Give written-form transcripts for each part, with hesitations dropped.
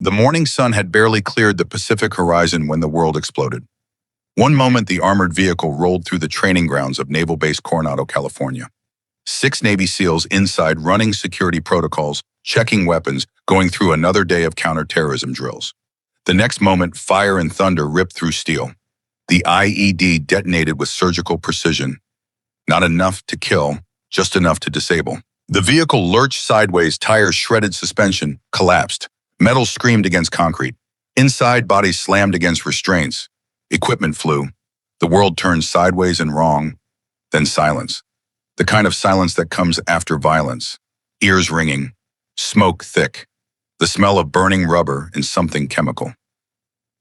The morning sun had barely cleared the Pacific horizon when the world exploded. One moment, the armored vehicle rolled through the training grounds of Naval Base Coronado, California. 6 Navy SEALs inside running security protocols, checking weapons, going through another day of counterterrorism drills. The next moment, fire and thunder ripped through steel. The IED detonated with surgical precision. Not enough to kill, just enough to disable. The vehicle lurched sideways, tires shredded, suspension collapsed. Metal screamed against concrete. Inside, bodies slammed against restraints. Equipment flew. The world turned sideways and wrong. Then silence. The kind of silence that comes after violence. Ears ringing. Smoke thick. The smell of burning rubber and something chemical.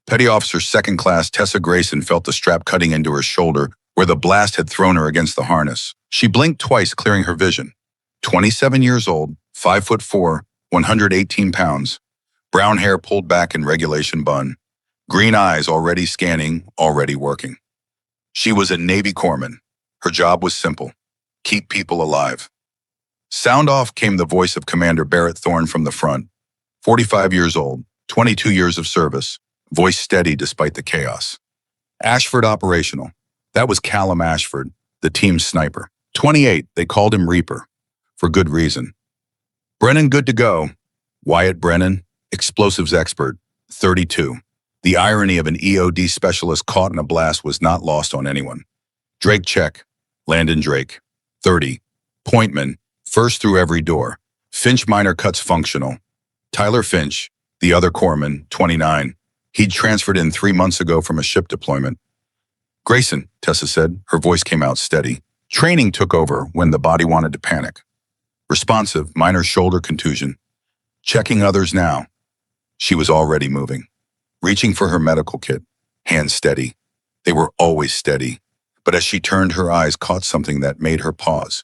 Petty Officer Second Class Tessa Grayson felt the strap cutting into her shoulder where the blast had thrown her against the harness. She blinked twice, clearing her vision. 27 years old, 5'4", 118 pounds. Brown hair pulled back in regulation bun. Green eyes already scanning, already working. She was a Navy corpsman. Her job was simple. Keep people alive. Sound off came the voice of Commander Barrett Thorne from the front. 45 years old, 22 years of service. Voice steady despite the chaos. Ashford operational. That was Callum Ashford, the team's sniper. 28, they called him Reaper. For good reason. Brennan good to go. Wyatt Brennan, explosives expert. 32. The irony of an EOD specialist caught in a blast was not lost on anyone. Drake check. Landon Drake. 30. Pointman, first through every door. Finch minor cuts functional. Tyler Finch, the other corpsman, 29. He'd transferred in 3 months ago from a ship deployment. Grayson, Tessa said, her voice came out steady. Training took over when the body wanted to panic. Responsive, minor shoulder contusion. Checking others now. She was already moving. Reaching for her medical kit. Hands steady. They were always steady. But as she turned, her eyes caught something that made her pause.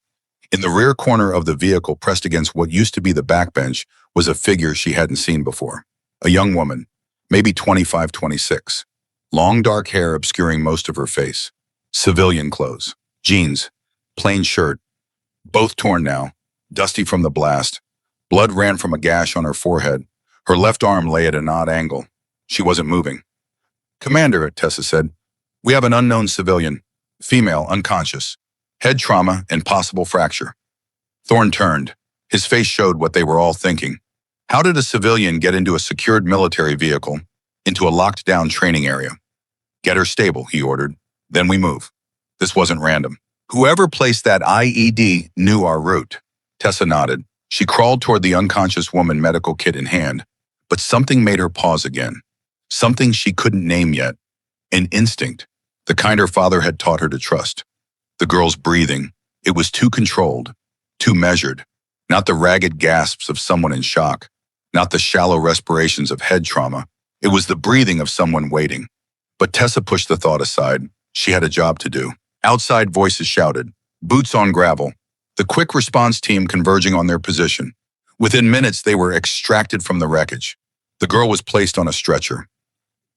In the rear corner of the vehicle, pressed against what used to be the backbench, was a figure she hadn't seen before. A young woman, maybe 25, 26. Long dark hair obscuring most of her face. Civilian clothes. Jeans. Plain shirt. Both torn now. Dusty from the blast. Blood ran from a gash on her forehead. Her left arm lay at an odd angle. She wasn't moving. Commander, Tessa said, we have an unknown civilian. Female, unconscious. Head trauma and possible fracture. Thorne turned. His face showed what they were all thinking. How did a civilian get into a secured military vehicle, into a locked-down training area? Get her stable, he ordered. Then we move. This wasn't random. Whoever placed that IED knew our route. Tessa nodded. She crawled toward the unconscious woman, medical kit in hand. But something made her pause again. Something she couldn't name yet. An instinct. The kind her father had taught her to trust. The girl's breathing. It was too controlled. Too measured. Not the ragged gasps of someone in shock. Not the shallow respirations of head trauma. It was the breathing of someone waiting. But Tessa pushed the thought aside. She had a job to do. Outside voices shouted. Boots on gravel. The quick response team converging on their position. Within minutes, they were extracted from the wreckage. The girl was placed on a stretcher.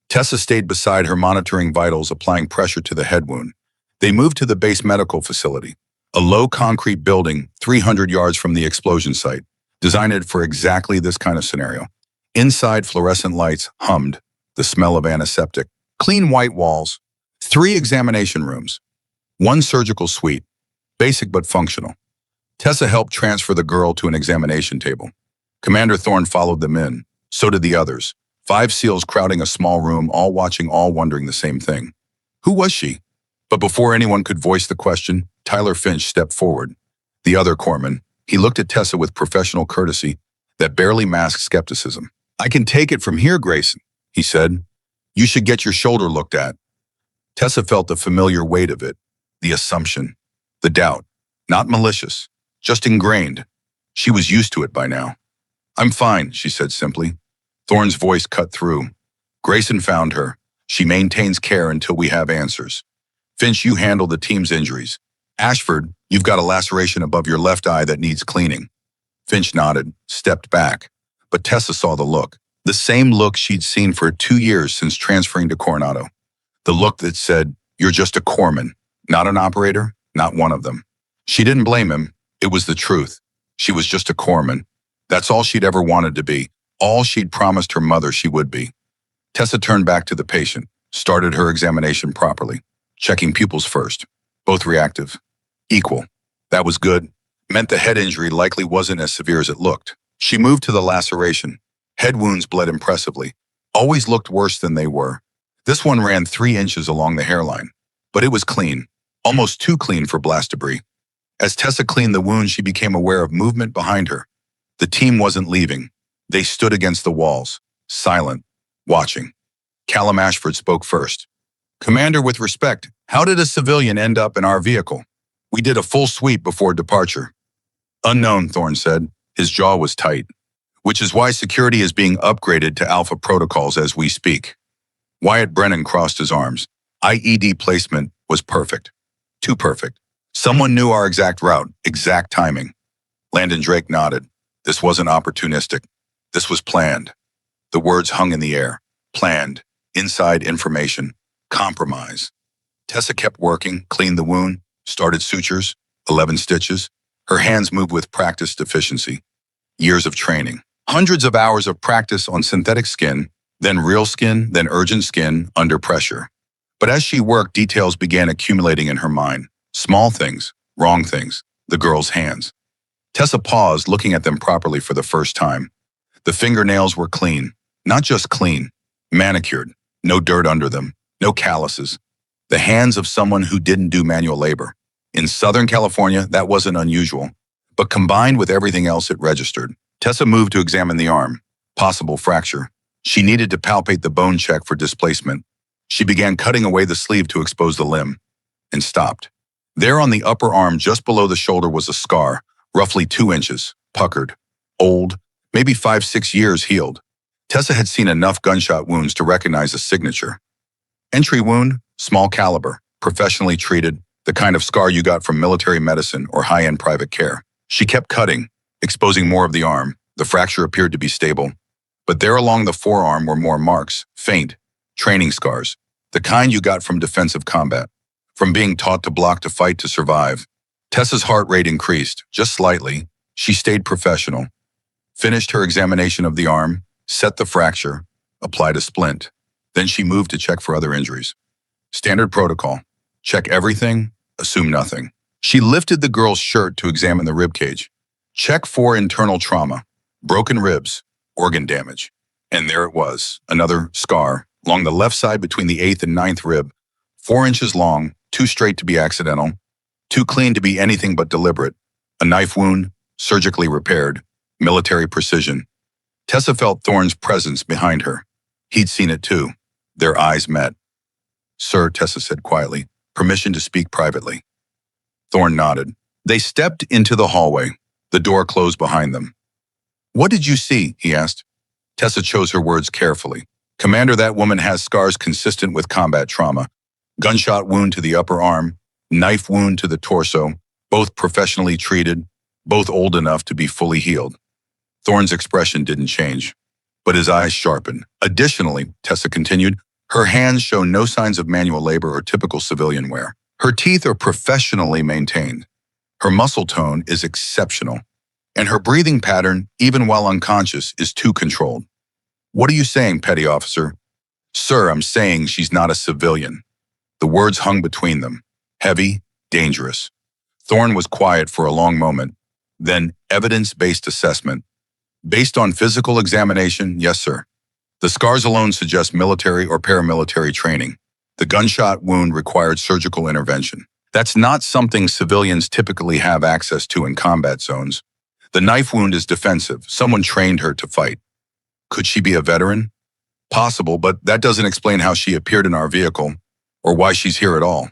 Tessa stayed beside her, monitoring vitals, applying pressure to the head wound. They moved to the base medical facility, a low concrete building 300 yards from the explosion site, designed for exactly this kind of scenario. Inside, fluorescent lights hummed, the smell of antiseptic. Clean white walls, 3 examination rooms, 1 surgical suite, basic but functional. Tessa helped transfer the girl to an examination table. Commander Thorne followed them in. So did the others. 5 SEALs crowding a small room, all watching, all wondering the same thing. Who was she? But before anyone could voice the question, Tyler Finch stepped forward. The other corpsman. He looked at Tessa with professional courtesy that barely masked skepticism. I can take it from here, Grayson, he said. You should get your shoulder looked at. Tessa felt the familiar weight of it, the assumption, the doubt. Not malicious, just ingrained. She was used to it by now. I'm fine, she said simply. Thorne's voice cut through. Grayson found her. She maintains care until we have answers. Finch, you handle the team's injuries. Ashford, you've got a laceration above your left eye that needs cleaning. Finch nodded, stepped back. But Tessa saw the look. The same look she'd seen for 2 years since transferring to Coronado. The look that said, you're just a corpsman, not an operator, not one of them. She didn't blame him. It was the truth. She was just a corpsman. That's all she'd ever wanted to be. all she'd promised her mother she would be. Tessa turned back to the patient, started her examination properly, checking pupils first. Both reactive. Equal. That was good. Meant the head injury likely wasn't as severe as it looked. She moved to the laceration. Head wounds bled impressively. Always looked worse than they were. This one ran 3 inches along the hairline. But it was clean. Almost too clean for blast debris. As Tessa cleaned the wound, she became aware of movement behind her. The team wasn't leaving. They stood against the walls, silent, watching. Callum Ashford spoke first. "Commander, with respect, how did a civilian end up in our vehicle? We did a full sweep before departure." "Unknown," Thorne said. His jaw was tight. "Which is why security is being upgraded to Alpha protocols as we speak." Wyatt Brennan crossed his arms. IED placement was perfect. Too perfect. Someone knew our exact route, exact timing. Landon Drake nodded. This wasn't opportunistic. This was planned. The words hung in the air. Planned. Inside information. Compromise. Tessa kept working, cleaned the wound, started sutures, 11 stitches. Her hands moved with practiced efficiency. Years of training. Hundreds of hours of practice on synthetic skin, then real skin, then urgent skin, under pressure. But as she worked, details began accumulating in her mind. Small things, wrong things, the girl's hands. Tessa paused, looking at them properly for the first time. The fingernails were clean. Not just clean, manicured. No dirt under them, no calluses. The hands of someone who didn't do manual labor. In Southern California, that wasn't unusual. But combined with everything else, it registered. Tessa moved to examine the arm. Possible fracture. She needed to palpate the bone, check for displacement. She began cutting away the sleeve to expose the limb, and stopped. There on the upper arm, just below the shoulder, was a scar, roughly 2 inches, puckered, old, maybe 5-6 years healed. Tessa had seen enough gunshot wounds to recognize a signature. Entry wound, small caliber, professionally treated, the kind of scar you got from military medicine or high-end private care. She kept cutting, exposing more of the arm. The fracture appeared to be stable. But there along the forearm were more marks, faint, training scars, the kind you got from defensive combat, from being taught to block, to fight, to survive. Tessa's heart rate increased, just slightly. She stayed professional. Finished her examination of the arm, set the fracture, applied a splint. Then she moved to check for other injuries. Standard protocol. Check everything, assume nothing. She lifted the girl's shirt to examine the ribcage. Check for internal trauma, broken ribs, organ damage. And there it was, another scar, along the left side between the 8th and 9th rib, 4 inches long, too straight to be accidental, too clean to be anything but deliberate. A knife wound, surgically repaired, military precision. Tessa felt Thorne's presence behind her. He'd seen it too. Their eyes met. "Sir," Tessa said quietly, "permission to speak privately." Thorne nodded. They stepped into the hallway. The door closed behind them. "What did you see?" he asked. Tessa chose her words carefully. "Commander, that woman has scars consistent with combat trauma. Gunshot wound to the upper arm, knife wound to the torso, both professionally treated, both old enough to be fully healed." Thorne's expression didn't change, but his eyes sharpened. "Additionally," Tessa continued, "her hands show no signs of manual labor or typical civilian wear. Her teeth are professionally maintained. Her muscle tone is exceptional. And her breathing pattern, even while unconscious, is too controlled." "What are you saying, petty officer?" "Sir, I'm saying she's not a civilian." The words hung between them. Heavy, dangerous. Thorne was quiet for a long moment. Then, evidence-based assessment. "Based on physical examination, yes, sir. The scars alone suggest military or paramilitary training. The gunshot wound required surgical intervention. That's not something civilians typically have access to in combat zones. The knife wound is defensive. Someone trained her to fight. Could she be a veteran? Possible, but that doesn't explain how she appeared in our vehicle, or why she's here at all."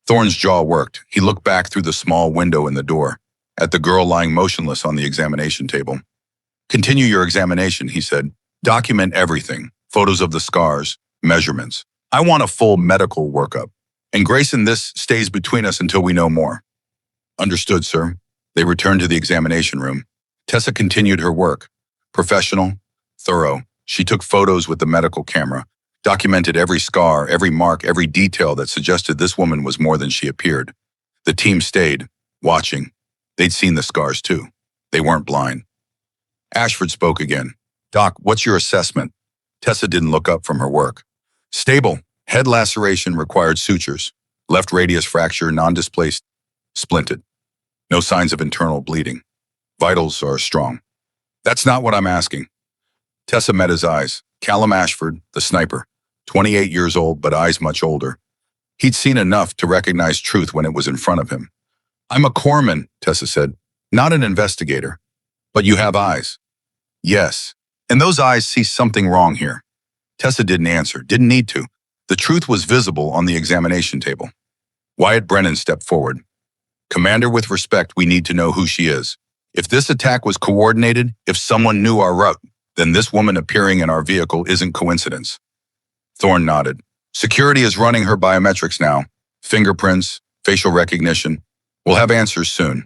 Thorne's jaw worked. He looked back through the small window in the door, at the girl lying motionless on the examination table. "Continue your examination," he said. "Document everything, photos of the scars, measurements. I want a full medical workup. And Grayson, this stays between us until we know more." "Understood, sir." They returned to the examination room. Tessa continued her work. Professional, thorough. She took photos with the medical camera, documented every scar, every mark, every detail that suggested this woman was more than she appeared. The team stayed, watching. They'd seen the scars too. They weren't blind. Ashford spoke again. Doc, what's your assessment? Tessa didn't look up from her work. Stable. Head laceration required sutures. Left radius fracture, non-displaced, splinted. No signs of internal bleeding. Vitals are strong. That's not what I'm asking. Tessa met his eyes. Callum Ashford, the sniper. 28 years old, but eyes much older. He'd seen enough to recognize truth when it was in front of him. I'm a corpsman, Tessa said. Not an investigator. But you have eyes. Yes. And those eyes see something wrong here. Tessa didn't answer, didn't need to. The truth was visible on the examination table. Wyatt Brennan stepped forward. Commander, with respect, we need to know who she is. If this attack was coordinated, if someone knew our route, then this woman appearing in our vehicle isn't coincidence. Thorne nodded. Security is running her biometrics now. Fingerprints, facial recognition. We'll have answers soon.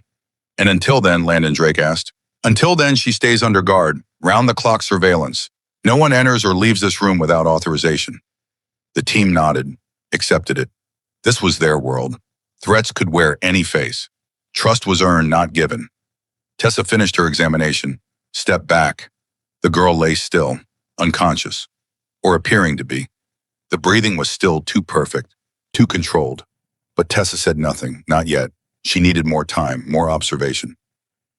And until then, Landon Drake asked. Until then, she stays under guard, round-the-clock surveillance. No one enters or leaves this room without authorization. The team nodded, accepted it. This was their world. Threats could wear any face. Trust was earned, not given. Tessa finished her examination, stepped back. The girl lay still, unconscious, or appearing to be. The breathing was still too perfect, too controlled. But Tessa said nothing, not yet. She needed more time, more observation.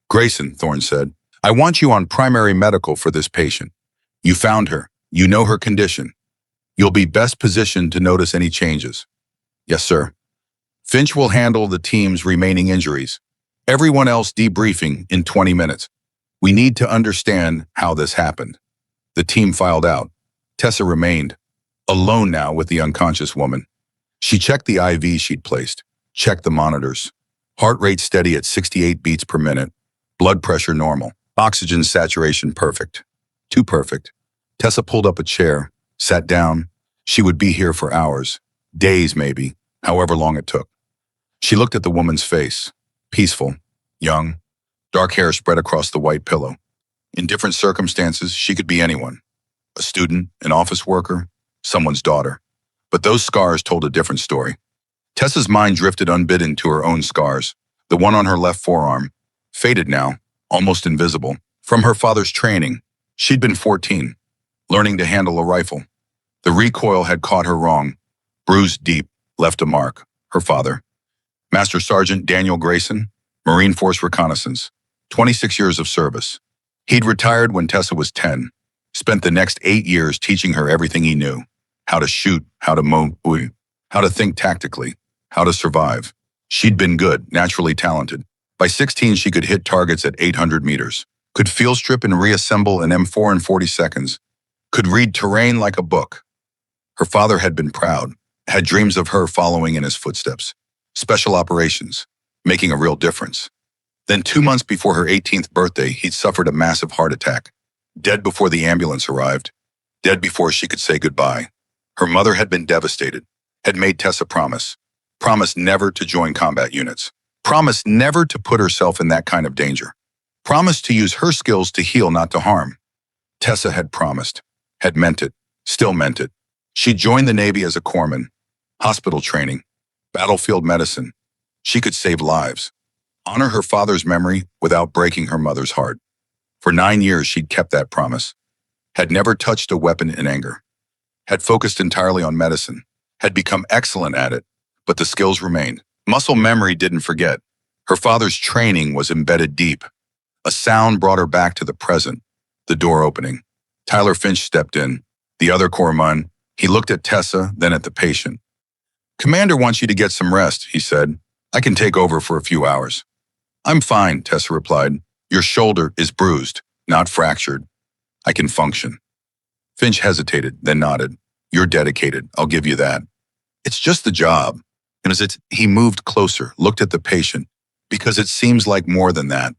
Grayson, Thorne said, I want you on primary medical for this patient. You found her. You know her condition. You'll be best positioned to notice any changes. Yes, sir. Finch will handle the team's remaining injuries. Everyone else debriefing in 20 minutes. We need to understand how this happened. The team filed out. Tessa remained, alone now with the unconscious woman. She checked the IV she'd placed, checked the monitors. Heart rate steady at 68 beats per minute. Blood pressure normal. Oxygen saturation perfect. Too perfect. Tessa pulled up a chair, sat down. She would be here for hours, days maybe, however long it took. She looked at the woman's face. Peaceful, young, dark hair spread across the white pillow. In different circumstances, she could be anyone. A student, an office worker, someone's daughter. But those scars told a different story. Tessa's mind drifted unbidden to her own scars. The one on her left forearm, faded now, almost invisible. From her father's training, she'd been 14, learning to handle a rifle. The recoil had caught her wrong, bruised deep, left a mark. Her father, Master Sergeant Daniel Grayson, Marine Force Reconnaissance, 26 years of service. He'd retired when Tessa was 10, spent the next 8 years teaching her everything he knew. How to shoot, how to how to think tactically, how to survive. She'd been good, naturally talented. By 16, she could hit targets at 800 meters, could field strip and reassemble an M4 in 40 seconds, could read terrain like a book. Her father had been proud, had dreams of her following in his footsteps. Special operations, making a real difference. Then 2 months before her 18th birthday, he'd suffered a massive heart attack. Dead before the ambulance arrived. Dead before she could say goodbye. Her mother had been devastated, had made Tessa promise. Promise never to join combat units. Promise never to put herself in that kind of danger. Promise to use her skills to heal, not to harm. Tessa had promised, had meant it, still meant it. She joined the Navy as a corpsman. Hospital training, battlefield medicine. She could save lives. Honor her father's memory without breaking her mother's heart. For 9 years, she'd kept that promise. Had never touched a weapon in anger. Had focused entirely on medicine. Had become excellent at it, but the skills remained. Muscle memory didn't forget. Her father's training was embedded deep. A sound brought her back to the present. The door opening. Tyler Finch stepped in. The other corpsman. He looked at Tessa, then at the patient. Commander wants you to get some rest, he said. I can take over for a few hours. I'm fine, Tessa replied. Your shoulder is bruised, not fractured. I can function. Finch hesitated, then nodded. You're dedicated, I'll give you that. It's just the job. And he moved closer, looked at the patient, because it seems like more than that.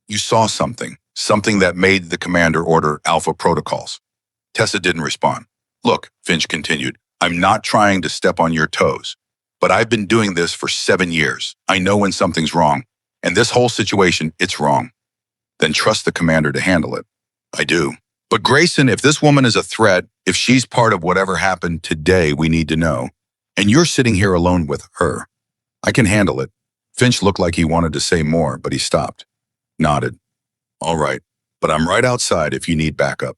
You saw something that made the commander order alpha protocols. Tessa didn't respond. Look, Finch continued, I'm not trying to step on your toes, but I've been doing this for 7 years. I know when something's wrong, and this whole situation, it's wrong. Then trust the commander to handle it. I do. But Grayson, if this woman is a threat, if she's part of whatever happened today, we need to know. And you're sitting here alone with her. I can handle it. Finch looked like he wanted to say more, but he stopped. Nodded. All right, but I'm right outside if you need backup.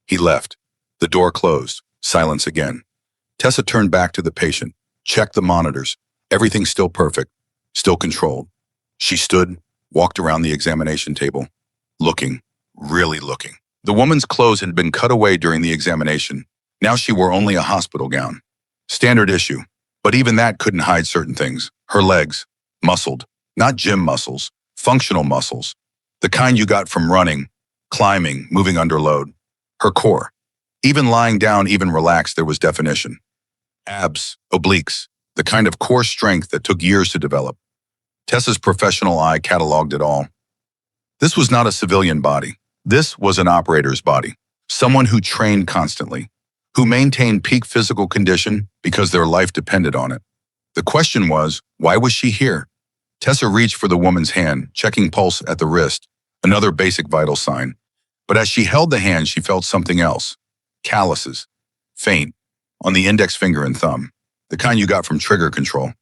He left. The door closed. Silence again. Tessa turned back to the patient, checked the monitors. Everything still perfect, still controlled. She stood, walked around the examination table, looking, really looking. The woman's clothes had been cut away during the examination. Now she wore only a hospital gown. Standard issue. But even that couldn't hide certain things. Her legs, muscled, not gym muscles, functional muscles. The kind you got from running, climbing, moving under load. Her core. Even lying down, even relaxed, there was definition. Abs, obliques, the kind of core strength that took years to develop. Tessa's professional eye cataloged it all. This was not a civilian body. This was an operator's body. Someone who trained constantly, who maintained peak physical condition because their life depended on it. The question was, why was she here? Tessa reached for the woman's hand, checking pulse at the wrist, another basic vital sign. But as she held the hand, she felt something else. Calluses, faint, on the index finger and thumb, the kind you got from trigger control.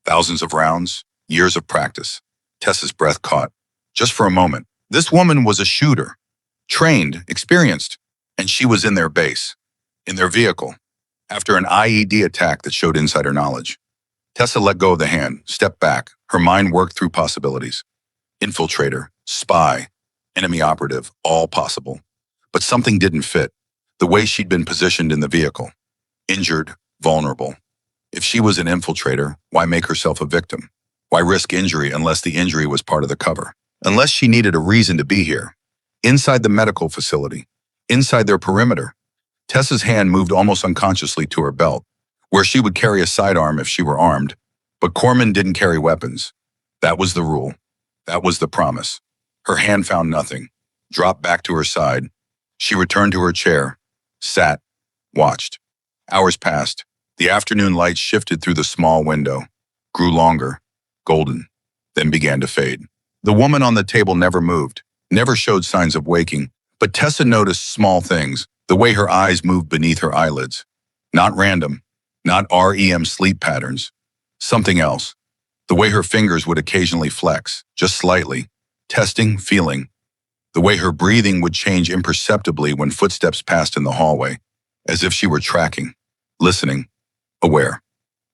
Thousands of rounds, years of practice. Tessa's breath caught. Just for a moment. This woman was a shooter, trained, experienced, and she was in their base, in their vehicle, after an IED attack that showed insider knowledge. Tessa let go of the hand, stepped back. Her mind worked through possibilities. Infiltrator, spy, enemy operative, all possible. But something didn't fit. The way she'd been positioned in the vehicle. Injured, vulnerable. If she was an infiltrator, why make herself a victim? Why risk injury unless the injury was part of the cover? Unless she needed a reason to be here. Inside the medical facility, inside their perimeter. Tessa's hand moved almost unconsciously to her belt, where she would carry a sidearm if she were armed. But corpsmen didn't carry weapons. That was the rule. That was the promise. Her hand found nothing. Dropped back to her side. She returned to her chair, sat, watched. Hours passed. The afternoon light shifted through the small window, grew longer, golden, then began to fade. The woman on the table never moved, never showed signs of waking, but Tessa noticed small things, the way her eyes moved beneath her eyelids. Not random, not REM sleep patterns. Something else. The way her fingers would occasionally flex, just slightly, testing, feeling. The way her breathing would change imperceptibly when footsteps passed in the hallway, as if she were tracking, listening, aware.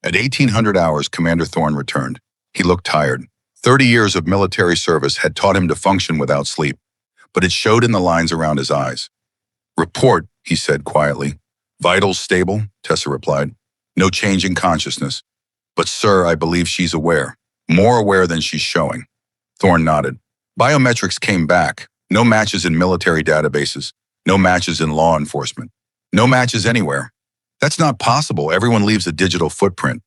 At 1800 hours, Commander Thorne returned. He looked tired. 30 years of military service had taught him to function without sleep, but it showed in the lines around his eyes. Report, he said quietly. Vitals stable, Tessa replied. No change in consciousness. But sir, I believe she's aware. More aware than she's showing. Thorne nodded. Biometrics came back. No matches in military databases. No matches in law enforcement. No matches anywhere. That's not possible. Everyone leaves a digital footprint.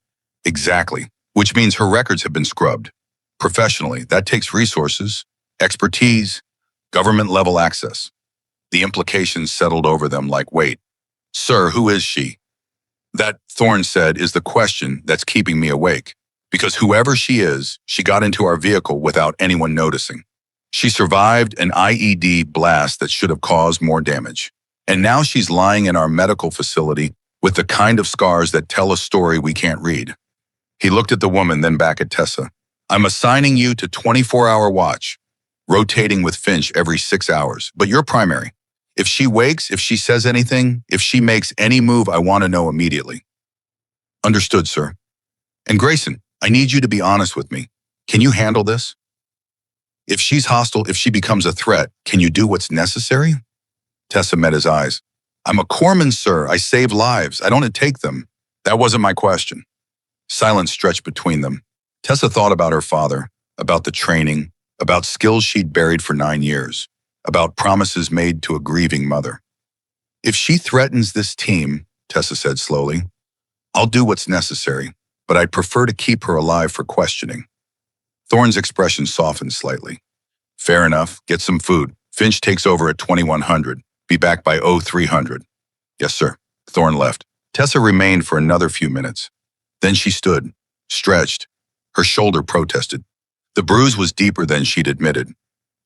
Exactly. Which means her records have been scrubbed. Professionally, that takes resources, expertise, government-level access. The implications settled over them like, wait, sir, who is she? That, Thorne said, is the question that's keeping me awake. Because whoever she is, she got into our vehicle without anyone noticing. She survived an IED blast that should have caused more damage. And now she's lying in our medical facility with the kind of scars that tell a story we can't read. He looked at the woman, then back at Tessa. I'm assigning you to 24-hour watch, rotating with Finch every 6 hours, but you're primary. If she wakes, if she says anything, if she makes any move, I want to know immediately. Understood, sir. And Grayson, I need you to be honest with me. Can you handle this? If she's hostile, if she becomes a threat, can you do what's necessary? Tessa met his eyes. I'm a corpsman, sir. I save lives. I don't take them. That wasn't my question. Silence stretched between them. Tessa thought about her father, about the training, about skills she'd buried for 9 years, about promises made to a grieving mother. If she threatens this team, Tessa said slowly, I'll do what's necessary, but I'd prefer to keep her alive for questioning. Thorne's expression softened slightly. Fair enough. Get some food. Finch takes over at 2100. Be back by 0300. Yes, sir. Thorne left. Tessa remained for another few minutes. Then she stood, stretched. Her shoulder protested. The bruise was deeper than she'd admitted,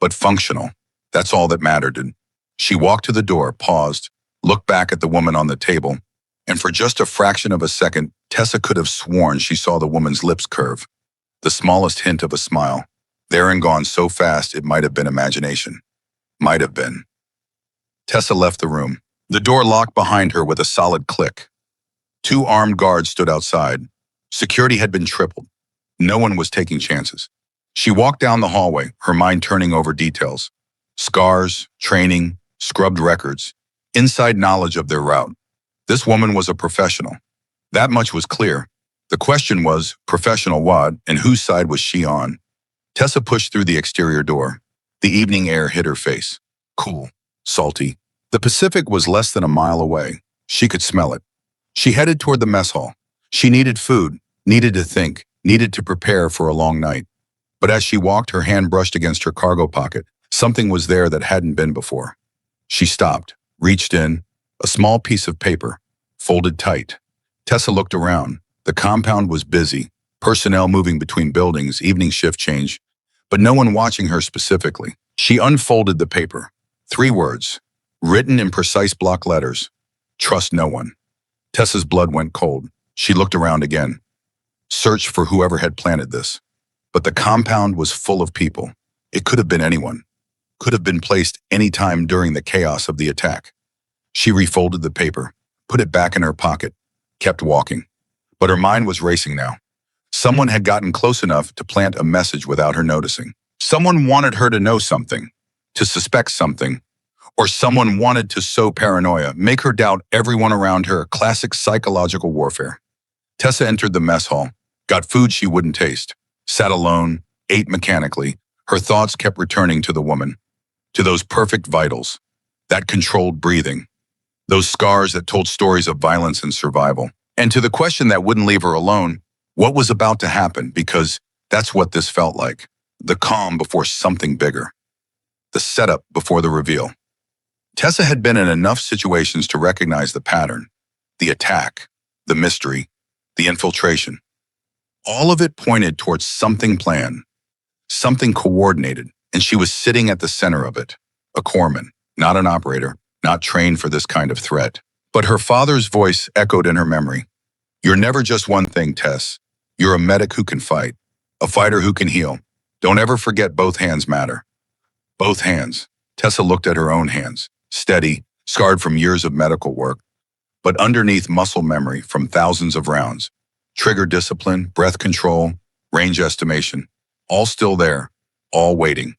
but functional. That's all that mattered. She walked to the door, paused, looked back at the woman on the table, and for just a fraction of a second, Tessa could have sworn she saw the woman's lips curve. The smallest hint of a smile. There and gone so fast it might have been imagination. Might have been. Tessa left the room. The door locked behind her with a solid click. Two armed guards stood outside. Security had been tripled. No one was taking chances. She walked down the hallway, her mind turning over details. Scars, training, scrubbed records, inside knowledge of their route. This woman was a professional. That much was clear. The question was, professional what, and whose side was she on? Tessa pushed through the exterior door. The evening air hit her face. Cool, salty. The Pacific was less than a mile away. She could smell it. She headed toward the mess hall. She needed food, needed to think, needed to prepare for a long night. But as she walked, her hand brushed against her cargo pocket. Something was there that hadn't been before. She stopped, reached in, a small piece of paper, folded tight. Tessa looked around. The compound was busy, personnel moving between buildings, evening shift change, but no one watching her specifically. She unfolded the paper. 3 words, written in precise block letters. Trust no one. Tessa's blood went cold. She looked around again. Search for whoever had planted this. But the compound was full of people. It could have been anyone. Could have been placed any time during the chaos of the attack. She refolded the paper, put it back in her pocket, kept walking. But her mind was racing now. Someone had gotten close enough to plant a message without her noticing. Someone wanted her to know something, to suspect something, or someone wanted to sow paranoia, make her doubt everyone around her, classic psychological warfare. Tessa entered the mess hall, got food she wouldn't taste, sat alone, ate mechanically. Her thoughts kept returning to the woman, to those perfect vitals, that controlled breathing, those scars that told stories of violence and survival, and to the question that wouldn't leave her alone, what was about to happen, because that's what this felt like, the calm before something bigger, the setup before the reveal. Tessa had been in enough situations to recognize the pattern, the attack, the mystery, the infiltration. All of it pointed towards something planned, something coordinated, and she was sitting at the center of it, a corpsman, not an operator, not trained for this kind of threat. But her father's voice echoed in her memory. You're never just one thing, Tess. You're a medic who can fight, a fighter who can heal. Don't ever forget both hands matter. Both hands. Tessa looked at her own hands, steady, scarred from years of medical work, but underneath muscle memory from thousands of rounds. Trigger discipline, breath control, range estimation, all still there, all waiting.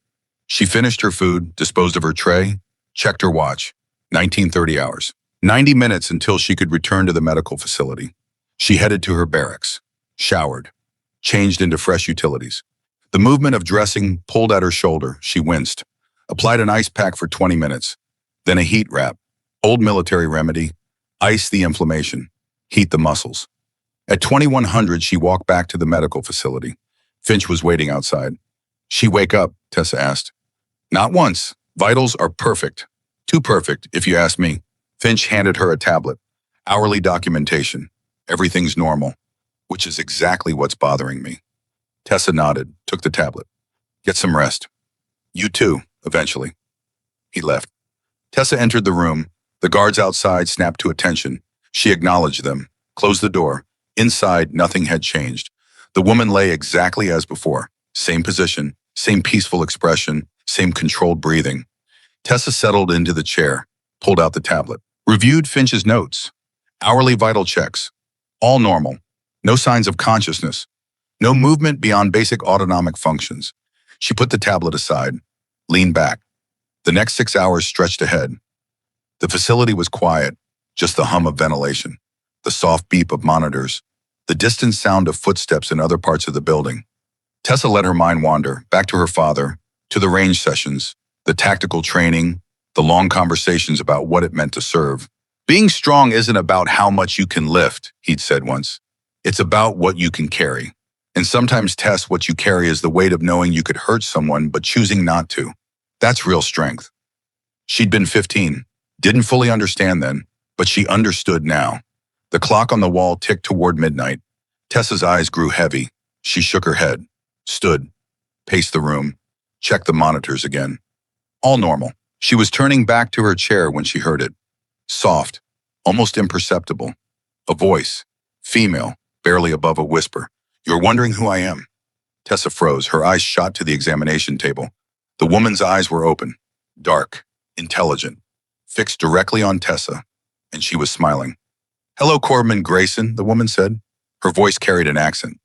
She finished her food, disposed of her tray, checked her watch. 19:30 hours. 90 minutes until she could return to the medical facility. She headed to her barracks, showered, changed into fresh utilities. The movement of dressing pulled at her shoulder. She winced, applied an ice pack for 20 minutes, then a heat wrap, old military remedy, ice the inflammation, heat the muscles. At 2100, she walked back to the medical facility. Finch was waiting outside. She wake up, Tessa asked. Not once. Vitals are perfect. Too perfect, if you ask me. Finch handed her a tablet. Hourly documentation. Everything's normal, which is exactly what's bothering me. Tessa nodded, took the tablet. Get some rest. You too, eventually. He left. Tessa entered the room. The guards outside snapped to attention. She acknowledged them, closed the door. Inside, nothing had changed. The woman lay exactly as before. Same position, same peaceful expression, same controlled breathing. Tessa settled into the chair, pulled out the tablet, reviewed Finch's notes. Hourly vital checks. All normal. No signs of consciousness. No movement beyond basic autonomic functions. She put the tablet aside, leaned back. The next 6 hours stretched ahead. The facility was quiet, just the hum of ventilation, the soft beep of monitors, the distant sound of footsteps in other parts of the building. Tessa let her mind wander, back to her father, to the range sessions, the tactical training, the long conversations about what it meant to serve. Being strong isn't about how much you can lift, he'd said once. It's about what you can carry. And sometimes, Tess, what you carry is the weight of knowing you could hurt someone but choosing not to. That's real strength. She'd been 15, didn't fully understand then, but she understood now. The clock on the wall ticked toward midnight. Tessa's eyes grew heavy. She shook her head, stood, paced the room, checked the monitors again. All normal. She was turning back to her chair when she heard it. Soft, almost imperceptible. A voice, female, barely above a whisper. You're wondering who I am? Tessa froze, her eyes shot to the examination table. The woman's eyes were open, dark, intelligent. fixed directly on Tessa, and she was smiling. "Hello, Corman Grayson," the woman said. Her voice carried an accent.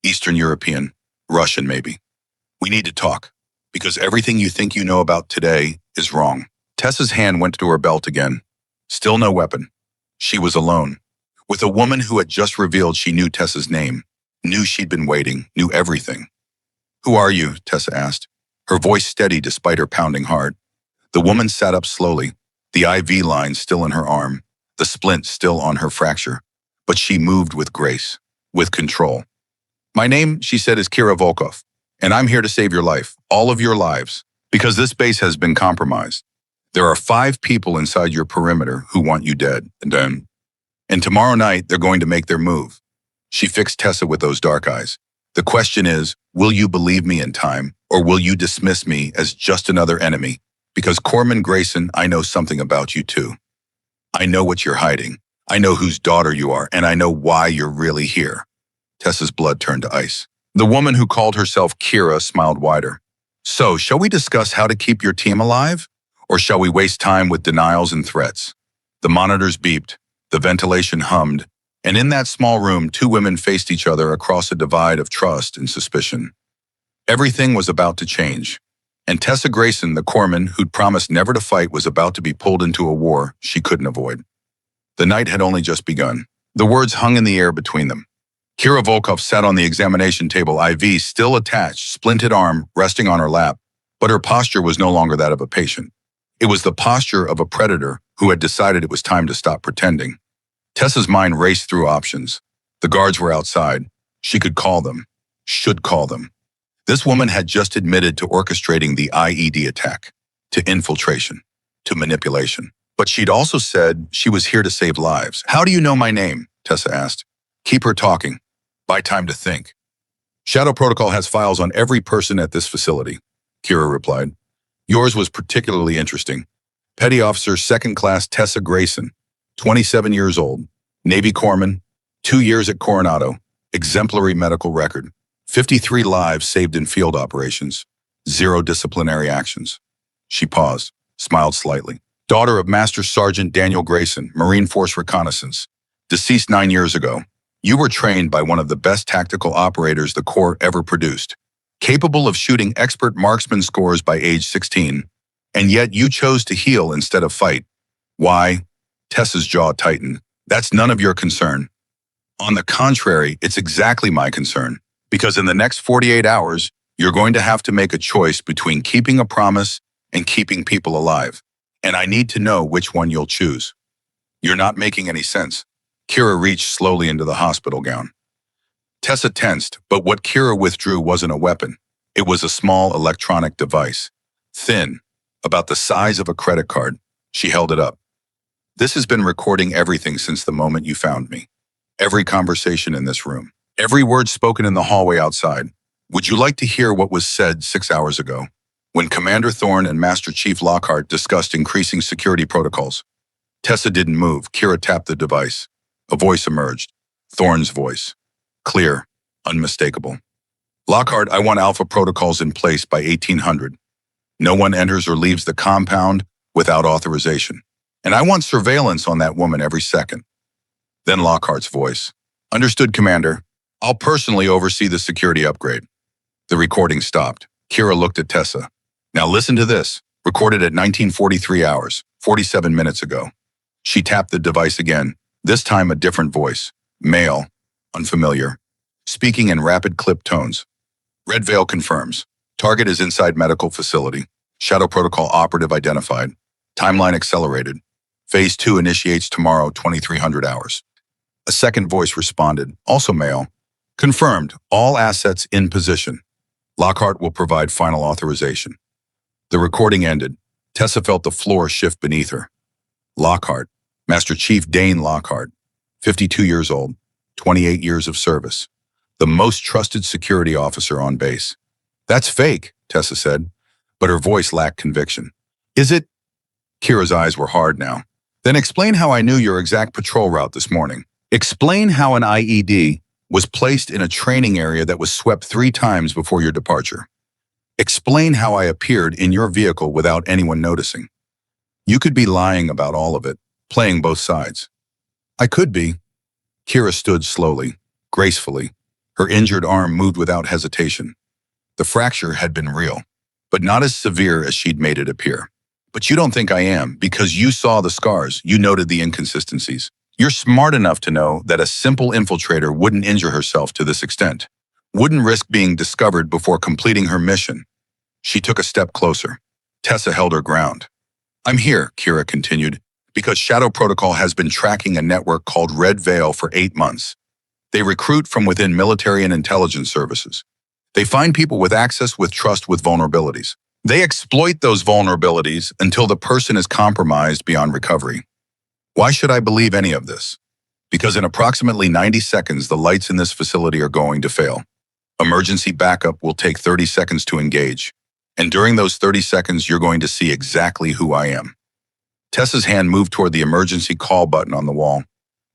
"Eastern European, Russian maybe. We need to talk, because everything you think you know about today is wrong." Tessa's hand went to her belt again. Still no weapon. She was alone, with a woman who had just revealed she knew Tessa's name, knew she'd been waiting, knew everything. "Who are you?" Tessa asked, her voice steady despite her pounding heart. The woman sat up slowly, the IV line still in her arm, the splint still on her fracture, but she moved with grace, with control. "My name," she said, "is Kira Volkov, and I'm here to save your life, all of your lives, because this base has been compromised. There are 5 people inside your perimeter who want you dead, and tomorrow night they're going to make their move." She fixed Tessa with those dark eyes. "The question is, will you believe me in time, or will you dismiss me as just another enemy? Because Corman Grayson, I know something about you too. I know what you're hiding. I know whose daughter you are, and I know why you're really here." Tessa's blood turned to ice. The woman who called herself Kira smiled wider. "So, shall we discuss how to keep your team alive? Or shall we waste time with denials and threats?" The monitors beeped, the ventilation hummed, and in that small room, 2 women faced each other across a divide of trust and suspicion. Everything was about to change, and Tessa Grayson, the corpsman who'd promised never to fight, was about to be pulled into a war she couldn't avoid. The night had only just begun. The words hung in the air between them. Kira Volkov sat on the examination table, IV still attached, splinted arm resting on her lap, but her posture was no longer that of a patient. It was the posture of a predator who had decided it was time to stop pretending. Tessa's mind raced through options. The guards were outside. She could call them. Should call them. This woman had just admitted to orchestrating the IED attack, to infiltration, to manipulation. But she'd also said she was here to save lives. "How do you know my name?" Tessa asked. "Keep her talking. Buy time to think." "Shadow Protocol has files on every person at this facility," Kira replied. "Yours was particularly interesting. Petty Officer 2nd Class Tessa Grayson, 27 years old, Navy Corpsman, 2 years at Coronado, exemplary medical record, 53 lives saved in field operations, 0 disciplinary actions." She paused, smiled slightly. "Daughter of Master Sergeant Daniel Grayson, Marine Force Reconnaissance, deceased 9 years ago. You were trained by one of the best tactical operators the Corps ever produced, capable of shooting expert marksman scores by age 16, and yet you chose to heal instead of fight. Why?" Tessa's jaw tightened. "That's none of your concern. On the contrary, it's exactly my concern, because in the next 48 hours, you're going to have to make a choice between keeping a promise and keeping people alive, and I need to know which one you'll choose." "You're not making any sense." Kira reached slowly into the hospital gown. Tessa tensed, but what Kira withdrew wasn't a weapon. It was a small electronic device. Thin, about the size of a credit card. She held it up. "This has been recording everything since the moment you found me. Every conversation in this room. Every word spoken in the hallway outside. Would you like to hear what was said 6 hours ago, when Commander Thorne and Master Chief Lockhart discussed increasing security protocols?" Tessa didn't move. Kira tapped the device. A voice emerged. Thorne's voice. Clear, unmistakable. "Lockhart, I want Alpha protocols in place by 1800. No one enters or leaves the compound without authorization. And I want surveillance on that woman every second." Then Lockhart's voice. "Understood, Commander. I'll personally oversee the security upgrade." The recording stopped. Kira looked at Tessa. "Now listen to this. Recorded at 1943 hours, 47 minutes ago." She tapped the device again. This time a different voice. Male. Unfamiliar. Speaking in rapid clipped tones. "Red Veil confirms. Target is inside medical facility. Shadow Protocol operative identified. Timeline accelerated. Phase 2 initiates tomorrow, 2300 hours." A second voice responded, also male. "Confirmed. All assets in position. Lockhart will provide final authorization." The recording ended. Tessa felt the floor shift beneath her. Lockhart. Master Chief Dane Lockhart. 52 years old. 28 years of service. The most trusted security officer on base. "That's fake," Tessa said, but her voice lacked conviction. "Is it?" Kira's eyes were hard now. "Then explain how I knew your exact patrol route this morning. Explain how an IED was placed in a training area that was swept 3 times before your departure. Explain how I appeared in your vehicle without anyone noticing." You could be lying about all of it, playing both sides. I could be. Kira stood slowly, gracefully. Her injured arm moved without hesitation. The fracture had been real, but not as severe as she'd made it appear. But you don't think I am, because you saw the scars, you noted the inconsistencies. You're smart enough to know that a simple infiltrator wouldn't injure herself to this extent, wouldn't risk being discovered before completing her mission. She took a step closer. Tessa held her ground. I'm here, Kira continued, because Shadow Protocol has been tracking a network called Red Veil for 8 months. They recruit from within military and intelligence services. They find people with access with trust with vulnerabilities. They exploit those vulnerabilities until the person is compromised beyond recovery. Why should I believe any of this? Because in approximately 90 seconds, the lights in this facility are going to fail. Emergency backup will take 30 seconds to engage. And during those 30 seconds, you're going to see exactly who I am. Tessa's hand moved toward the emergency call button on the wall.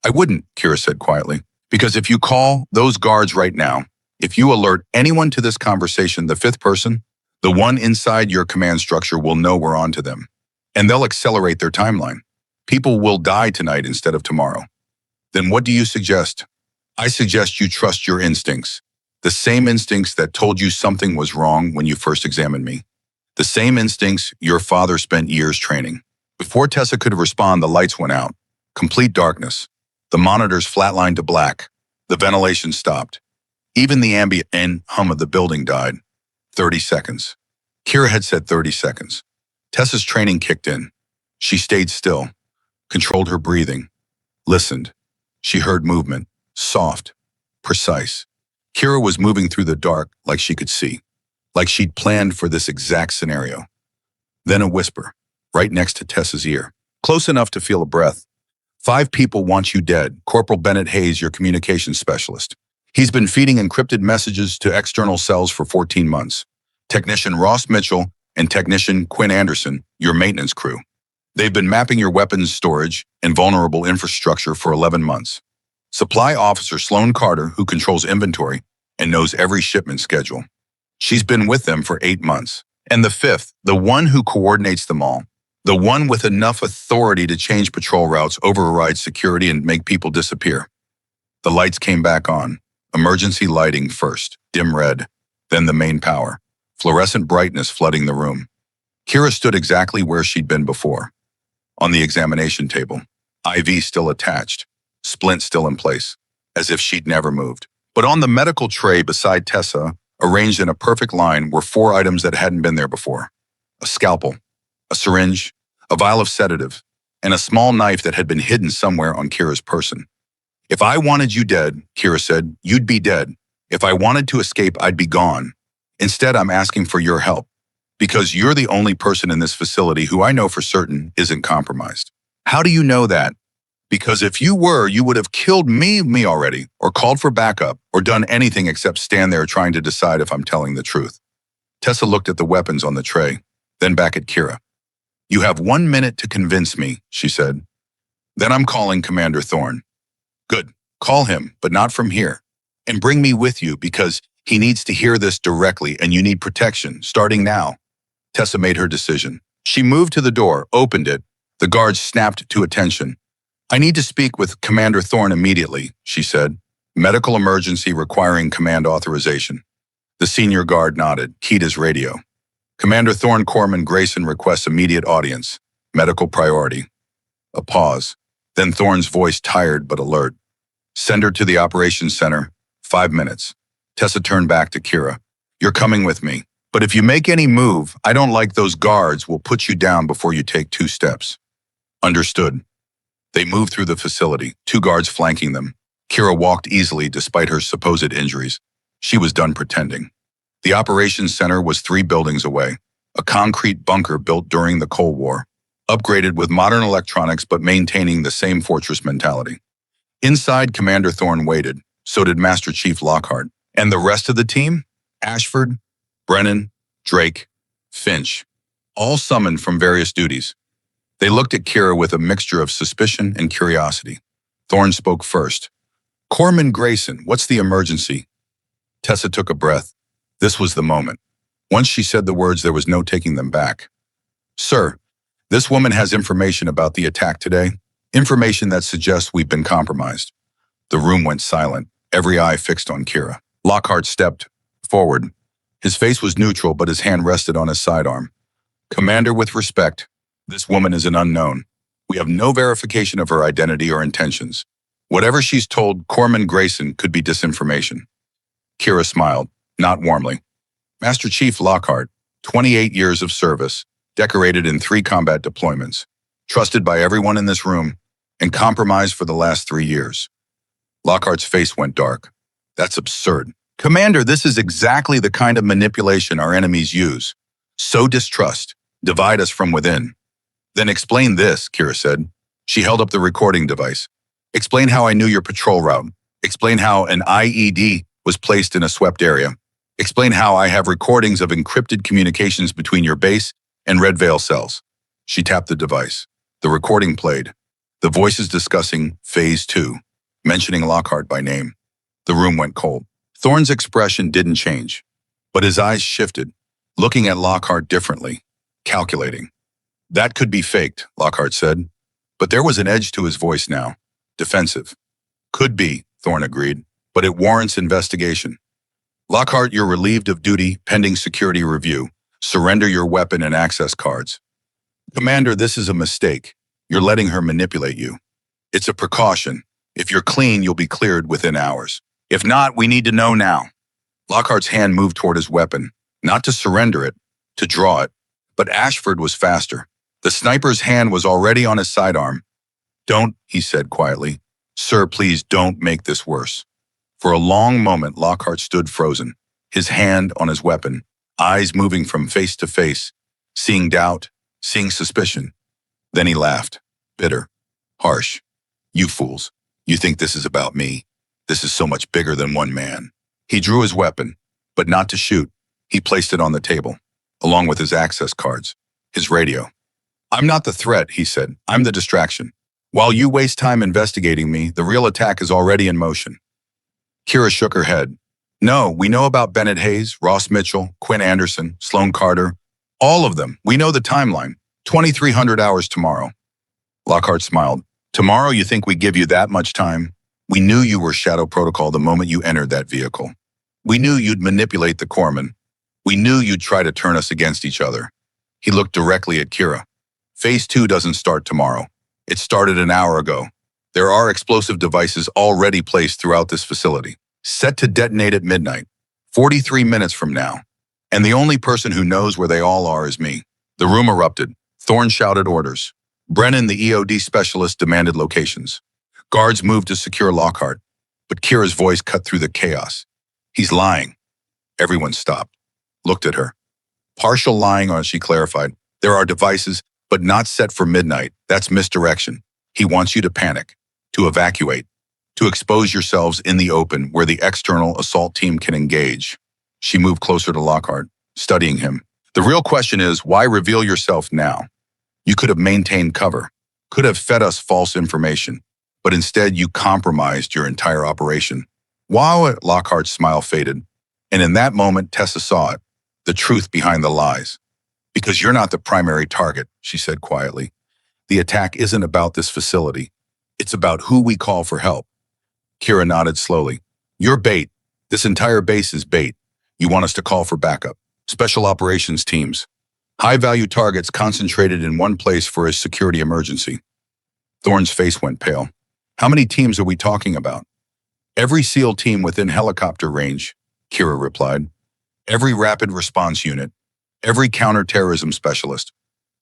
I wouldn't, Kira said quietly, because if you call those guards right now, if you alert anyone to this conversation, the fifth person, the one inside your command structure will know we're on to them. And they'll accelerate their timeline. People will die tonight instead of tomorrow. Then what do you suggest? I suggest you trust your instincts. The same instincts that told you something was wrong when you first examined me. The same instincts your father spent years training. Before Tessa could respond, the lights went out. Complete darkness. The monitors flatlined to black. The ventilation stopped. Even the ambient hum of the building died. 30 seconds. Kira had said 30 seconds. Tessa's training kicked in. She stayed still, controlled her breathing, listened. She heard movement, soft, precise. Kira was moving through the dark like she could see, like she'd planned for this exact scenario. Then a whisper, right next to Tessa's ear, close enough to feel a breath. 5 people want you dead. Corporal Bennett Hayes, your communications specialist. He's been feeding encrypted messages to external cells for 14 months. Technician Ross Mitchell and Technician Quinn Anderson, your maintenance crew. They've been mapping your weapons storage and vulnerable infrastructure for 11 months. Supply Officer Sloan Carter, who controls inventory and knows every shipment schedule. She's been with them for 8 months. And the fifth, the one who coordinates them all, the one with enough authority to change patrol routes, override security, and make people disappear. The lights came back on. Emergency lighting first, dim red, then the main power, fluorescent brightness flooding the room. Kira stood exactly where she'd been before. On the examination table, IV still attached, splint still in place, as if she'd never moved. But on the medical tray beside Tessa, arranged in a perfect line, were 4 items that hadn't been there before. A scalpel, a syringe, a vial of sedative, and a small knife that had been hidden somewhere on Kira's person. If I wanted you dead, Kira said, you'd be dead. If I wanted to escape, I'd be gone. Instead, I'm asking for your help, because you're the only person in this facility who I know for certain isn't compromised. How do you know that? Because if you were, you would have killed me already, or called for backup, or done anything except stand there trying to decide if I'm telling the truth. Tessa looked at the weapons on the tray, then back at Kira. You have 1 minute to convince me, she said. Then I'm calling Commander Thorne. Good. Call him, but not from here. And bring me with you because he needs to hear this directly and you need protection, starting now. Tessa made her decision. She moved to the door, opened it. The guards snapped to attention. I need to speak with Commander Thorne immediately, she said. Medical emergency requiring command authorization. The senior guard nodded, keyed his radio. Commander Thorne Corman Grayson requests immediate audience. Medical priority. A pause. Then Thorne's voice tired but alert. Send her to the operations center. 5 minutes. Tessa turned back to Kira. You're coming with me. But if you make any move, I don't like those guards will put you down before you take 2 steps. Understood. They moved through the facility, 2 guards flanking them. Kira walked easily despite her supposed injuries. She was done pretending. The operations center was 3 buildings away, a concrete bunker built during the Cold War, upgraded with modern electronics but maintaining the same fortress mentality. Inside, Commander Thorne waited. So did Master Chief Lockhart. And the rest of the team? Ashford, Brennan, Drake, Finch, all summoned from various duties. They looked at Kira with a mixture of suspicion and curiosity. Thorne spoke first. Corman Grayson, what's the emergency? Tessa took a breath. This was the moment. Once she said the words, there was no taking them back. Sir, This woman has information about the attack today, information that suggests we've been compromised. The room went silent, every eye fixed on Kira. Lockhart stepped forward. His face was neutral, but his hand rested on his sidearm. Commander, with respect, this woman is an unknown. We have no verification of her identity or intentions. Whatever she's told Corman Grayson could be disinformation. Kira smiled, not warmly. Master Chief Lockhart, 28 years of service, decorated in 3 combat deployments, trusted by everyone in this room, and compromised for the last 3 years. Lockhart's face went dark. That's absurd. Commander, this is exactly the kind of manipulation our enemies use. Sow distrust, divide us from within. Then explain this, Kira said. She held up the recording device. Explain how I knew your patrol route. Explain how an IED was placed in a swept area. Explain how I have recordings of encrypted communications between your base and Red Veil cells. She tapped the device. The recording played. The voices discussing Phase 2, mentioning Lockhart by name. The room went cold. Thorne's expression didn't change, but his eyes shifted, looking at Lockhart differently, calculating. That could be faked, Lockhart said, but there was an edge to his voice now, defensive. Could be, Thorne agreed, but it warrants investigation. Lockhart, you're relieved of duty pending security review. Surrender your weapon and access cards. Commander, this is a mistake. You're letting her manipulate you. It's a precaution. If you're clean, you'll be cleared within hours. If not, we need to know now. Lockhart's hand moved toward his weapon, not to surrender it, to draw it. But Ashford was faster. The sniper's hand was already on his sidearm. Don't, he said quietly. Sir, please don't make this worse. For a long moment, Lockhart stood frozen, his hand on his weapon, eyes moving from face to face, seeing doubt, seeing suspicion. Then he laughed, bitter, harsh. You fools, you think this is about me? This is so much bigger than one man. He drew his weapon, but not to shoot. He placed it on the table, along with his access cards, his radio. I'm not the threat, he said. I'm the distraction. While you waste time investigating me, the real attack is already in motion. Kira shook her head. No, we know about Bennett Hayes, Ross Mitchell, Quinn Anderson, Sloan Carter. All of them. We know the timeline. 2,300 hours tomorrow. Lockhart smiled. Tomorrow, you think we give you that much time? We knew you were Shadow Protocol the moment you entered that vehicle. We knew you'd manipulate the corpsmen. We knew you'd try to turn us against each other. He looked directly at Kira. Phase 2 doesn't start tomorrow. It started an hour ago. There are explosive devices already placed throughout this facility, set to detonate at midnight, 43 minutes from now. And the only person who knows where they all are is me. The room erupted. Thorne shouted orders. Brennan, the EOD specialist, demanded locations. Guards moved to secure Lockhart, but Kira's voice cut through the chaos. He's lying. Everyone stopped, looked at her. Partial lying, she clarified. There are devices, but not set for midnight. That's misdirection. He wants you to panic, to evacuate, to expose yourselves in the open where the external assault team can engage. She moved closer to Lockhart, studying him. The real question is, why reveal yourself now? You could have maintained cover, could have fed us false information, but instead you compromised your entire operation. Wow, Lockhart's smile faded, and in that moment Tessa saw it, the truth behind the lies. Because you're not the primary target, she said quietly. The attack isn't about this facility. It's about who we call for help. Kira nodded slowly. You're bait. This entire base is bait. You want us to call for backup. Special operations teams. High-value targets concentrated in one place for a security emergency. Thorne's face went pale. How many teams are we talking about? Every SEAL team within helicopter range, Kira replied. Every rapid response unit. Every counterterrorism specialist.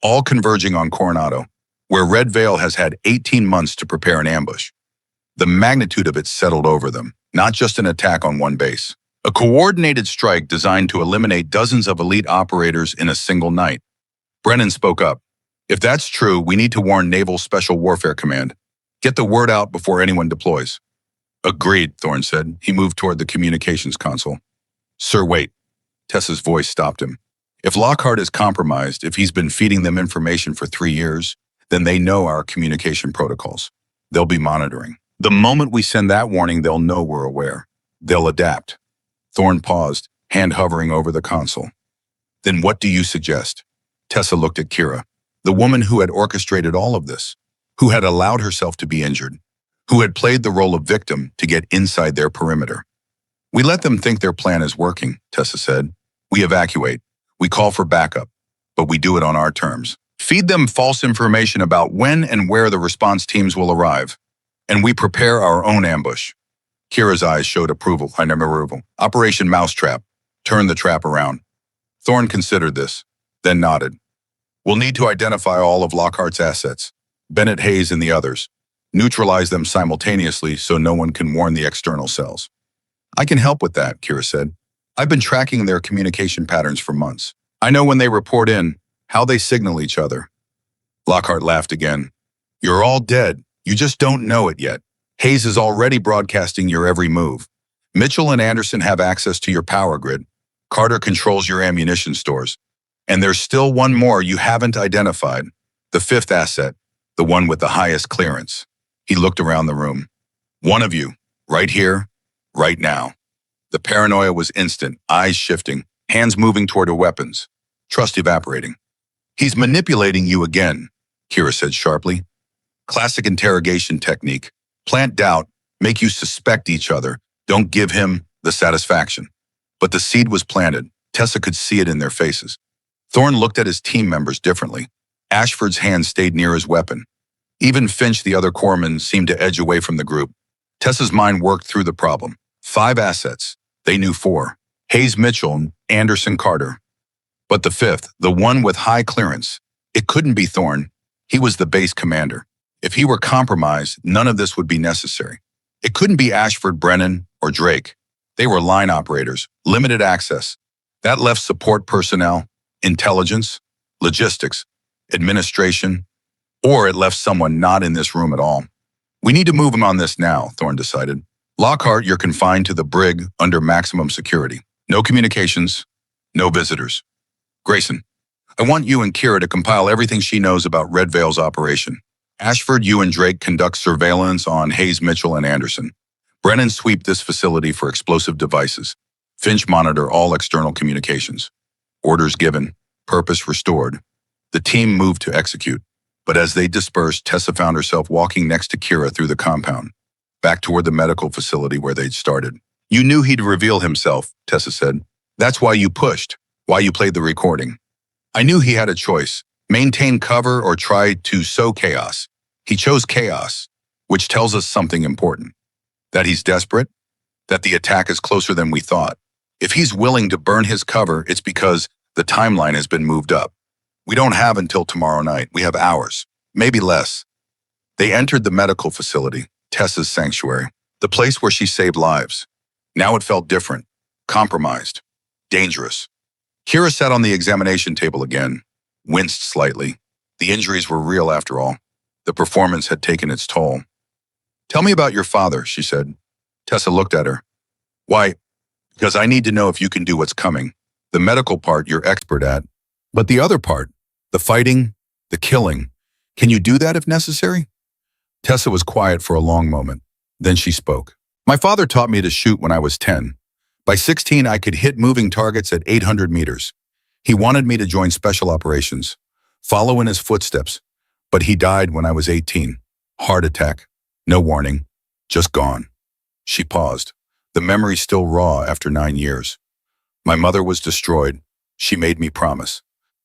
All converging on Coronado, where Red Veil has had 18 months to prepare an ambush. The magnitude of it settled over them, not just an attack on one base. A coordinated strike designed to eliminate dozens of elite operators in a single night. Brennan spoke up. If that's true, we need to warn Naval Special Warfare Command. Get the word out before anyone deploys. Agreed, Thorne said. He moved toward the communications console. Sir, wait. Tessa's voice stopped him. If Lockhart is compromised, if he's been feeding them information for 3 years, then they know our communication protocols. They'll be monitoring. The moment we send that warning, they'll know we're aware. They'll adapt. Thorne paused, hand hovering over the console. Then what do you suggest? Tessa looked at Kira. The woman who had orchestrated all of this, who had allowed herself to be injured, who had played the role of victim to get inside their perimeter. We let them think their plan is working, Tessa said. We evacuate. We call for backup, but we do it on our terms. Feed them false information about when and where the response teams will arrive, and we prepare our own ambush. Kira's eyes showed approval. Operation Mousetrap. Turn the trap around. Thorne considered this, then nodded. We'll need to identify all of Lockhart's assets, Bennett, Hayes, and the others. Neutralize them simultaneously so no one can warn the external cells. I can help with that, Kira said. I've been tracking their communication patterns for months. I know when they report in, how they signal each other. Lockhart laughed again. You're all dead. You just don't know it yet. Hayes is already broadcasting your every move. Mitchell and Anderson have access to your power grid. Carter controls your ammunition stores. And there's still one more you haven't identified. The fifth asset, the one with the highest clearance. He looked around the room. One of you, right here, right now. The paranoia was instant, eyes shifting, hands moving toward her weapons. Trust evaporating. He's manipulating you again, Kira said sharply. Classic interrogation technique. Plant doubt, make you suspect each other. Don't give him the satisfaction. But the seed was planted. Tessa could see it in their faces. Thorne looked at his team members differently. Ashford's hand stayed near his weapon. Even Finch, the other corpsman, seemed to edge away from the group. Tessa's mind worked through the problem. 5 assets. They knew 4. Hayes, Mitchell, Anderson, Carter. But the fifth, the one with high clearance, it couldn't be Thorne. He was the base commander. If he were compromised, none of this would be necessary. It couldn't be Ashford, Brennan, or Drake. They were line operators, limited access. That left support personnel, intelligence, logistics, administration, or it left someone not in this room at all. We need to move him on this now, Thorne decided. Lockhart, you're confined to the brig under maximum security. No communications, no visitors. Grayson, I want you and Kira to compile everything she knows about Red Veil's operation. Ashford, you and Drake conduct surveillance on Hayes, Mitchell, and Anderson. Brennan, sweep this facility for explosive devices. Finch, monitor all external communications. Orders given, purpose restored. The team moved to execute, but as they dispersed, Tessa found herself walking next to Kira through the compound, back toward the medical facility where they'd started. You knew he'd reveal himself, Tessa said. That's why you pushed, why you played the recording. I knew he had a choice, maintain cover or try to sow chaos. He chose chaos, which tells us something important. That he's desperate, that the attack is closer than we thought. If he's willing to burn his cover, it's because the timeline has been moved up. We don't have until tomorrow night. We have hours, maybe less. They entered the medical facility, Tessa's sanctuary, the place where she saved lives. Now it felt different, compromised, dangerous. Kira sat on the examination table again, winced slightly. The injuries were real after all. The performance had taken its toll. Tell me about your father, she said. Tessa looked at her. Why? Because I need to know if you can do what's coming. The medical part you're expert at. But the other part, the fighting, the killing, can you do that if necessary? Tessa was quiet for a long moment. Then she spoke. My father taught me to shoot when I was 10. By 16, I could hit moving targets at 800 meters. He wanted me to join special operations, follow in his footsteps, but he died when I was 18. Heart attack. No warning. Just gone. She paused. The memory still raw after 9 years. My mother was destroyed. She made me promise.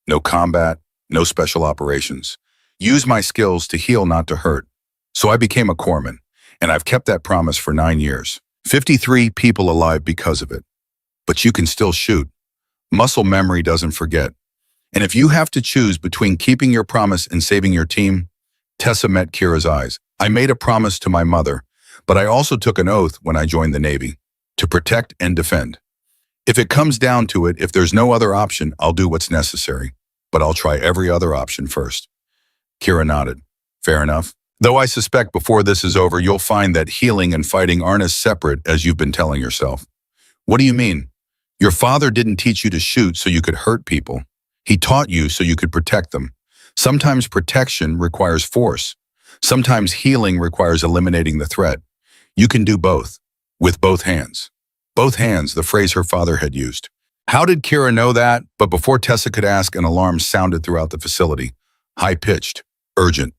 No combat, no special operations. Use my skills to heal, not to hurt. So I became a corpsman, and I've kept that promise for 9 years. 53 people alive because of it. But you can still shoot. Muscle memory doesn't forget. And if you have to choose between keeping your promise and saving your team, Tessa met Kira's eyes. I made a promise to my mother, but I also took an oath when I joined the Navy, to protect and defend. If it comes down to it, if there's no other option, I'll do what's necessary, but I'll try every other option first. Kira nodded. Fair enough. Though I suspect before this is over, you'll find that healing and fighting aren't as separate as you've been telling yourself. What do you mean? Your father didn't teach you to shoot so you could hurt people. He taught you so you could protect them. Sometimes protection requires force. Sometimes healing requires eliminating the threat. You can do both, with both hands. Both hands, the phrase her father had used. How did Kira know that? But before Tessa could ask, an alarm sounded throughout the facility. High-pitched, urgent,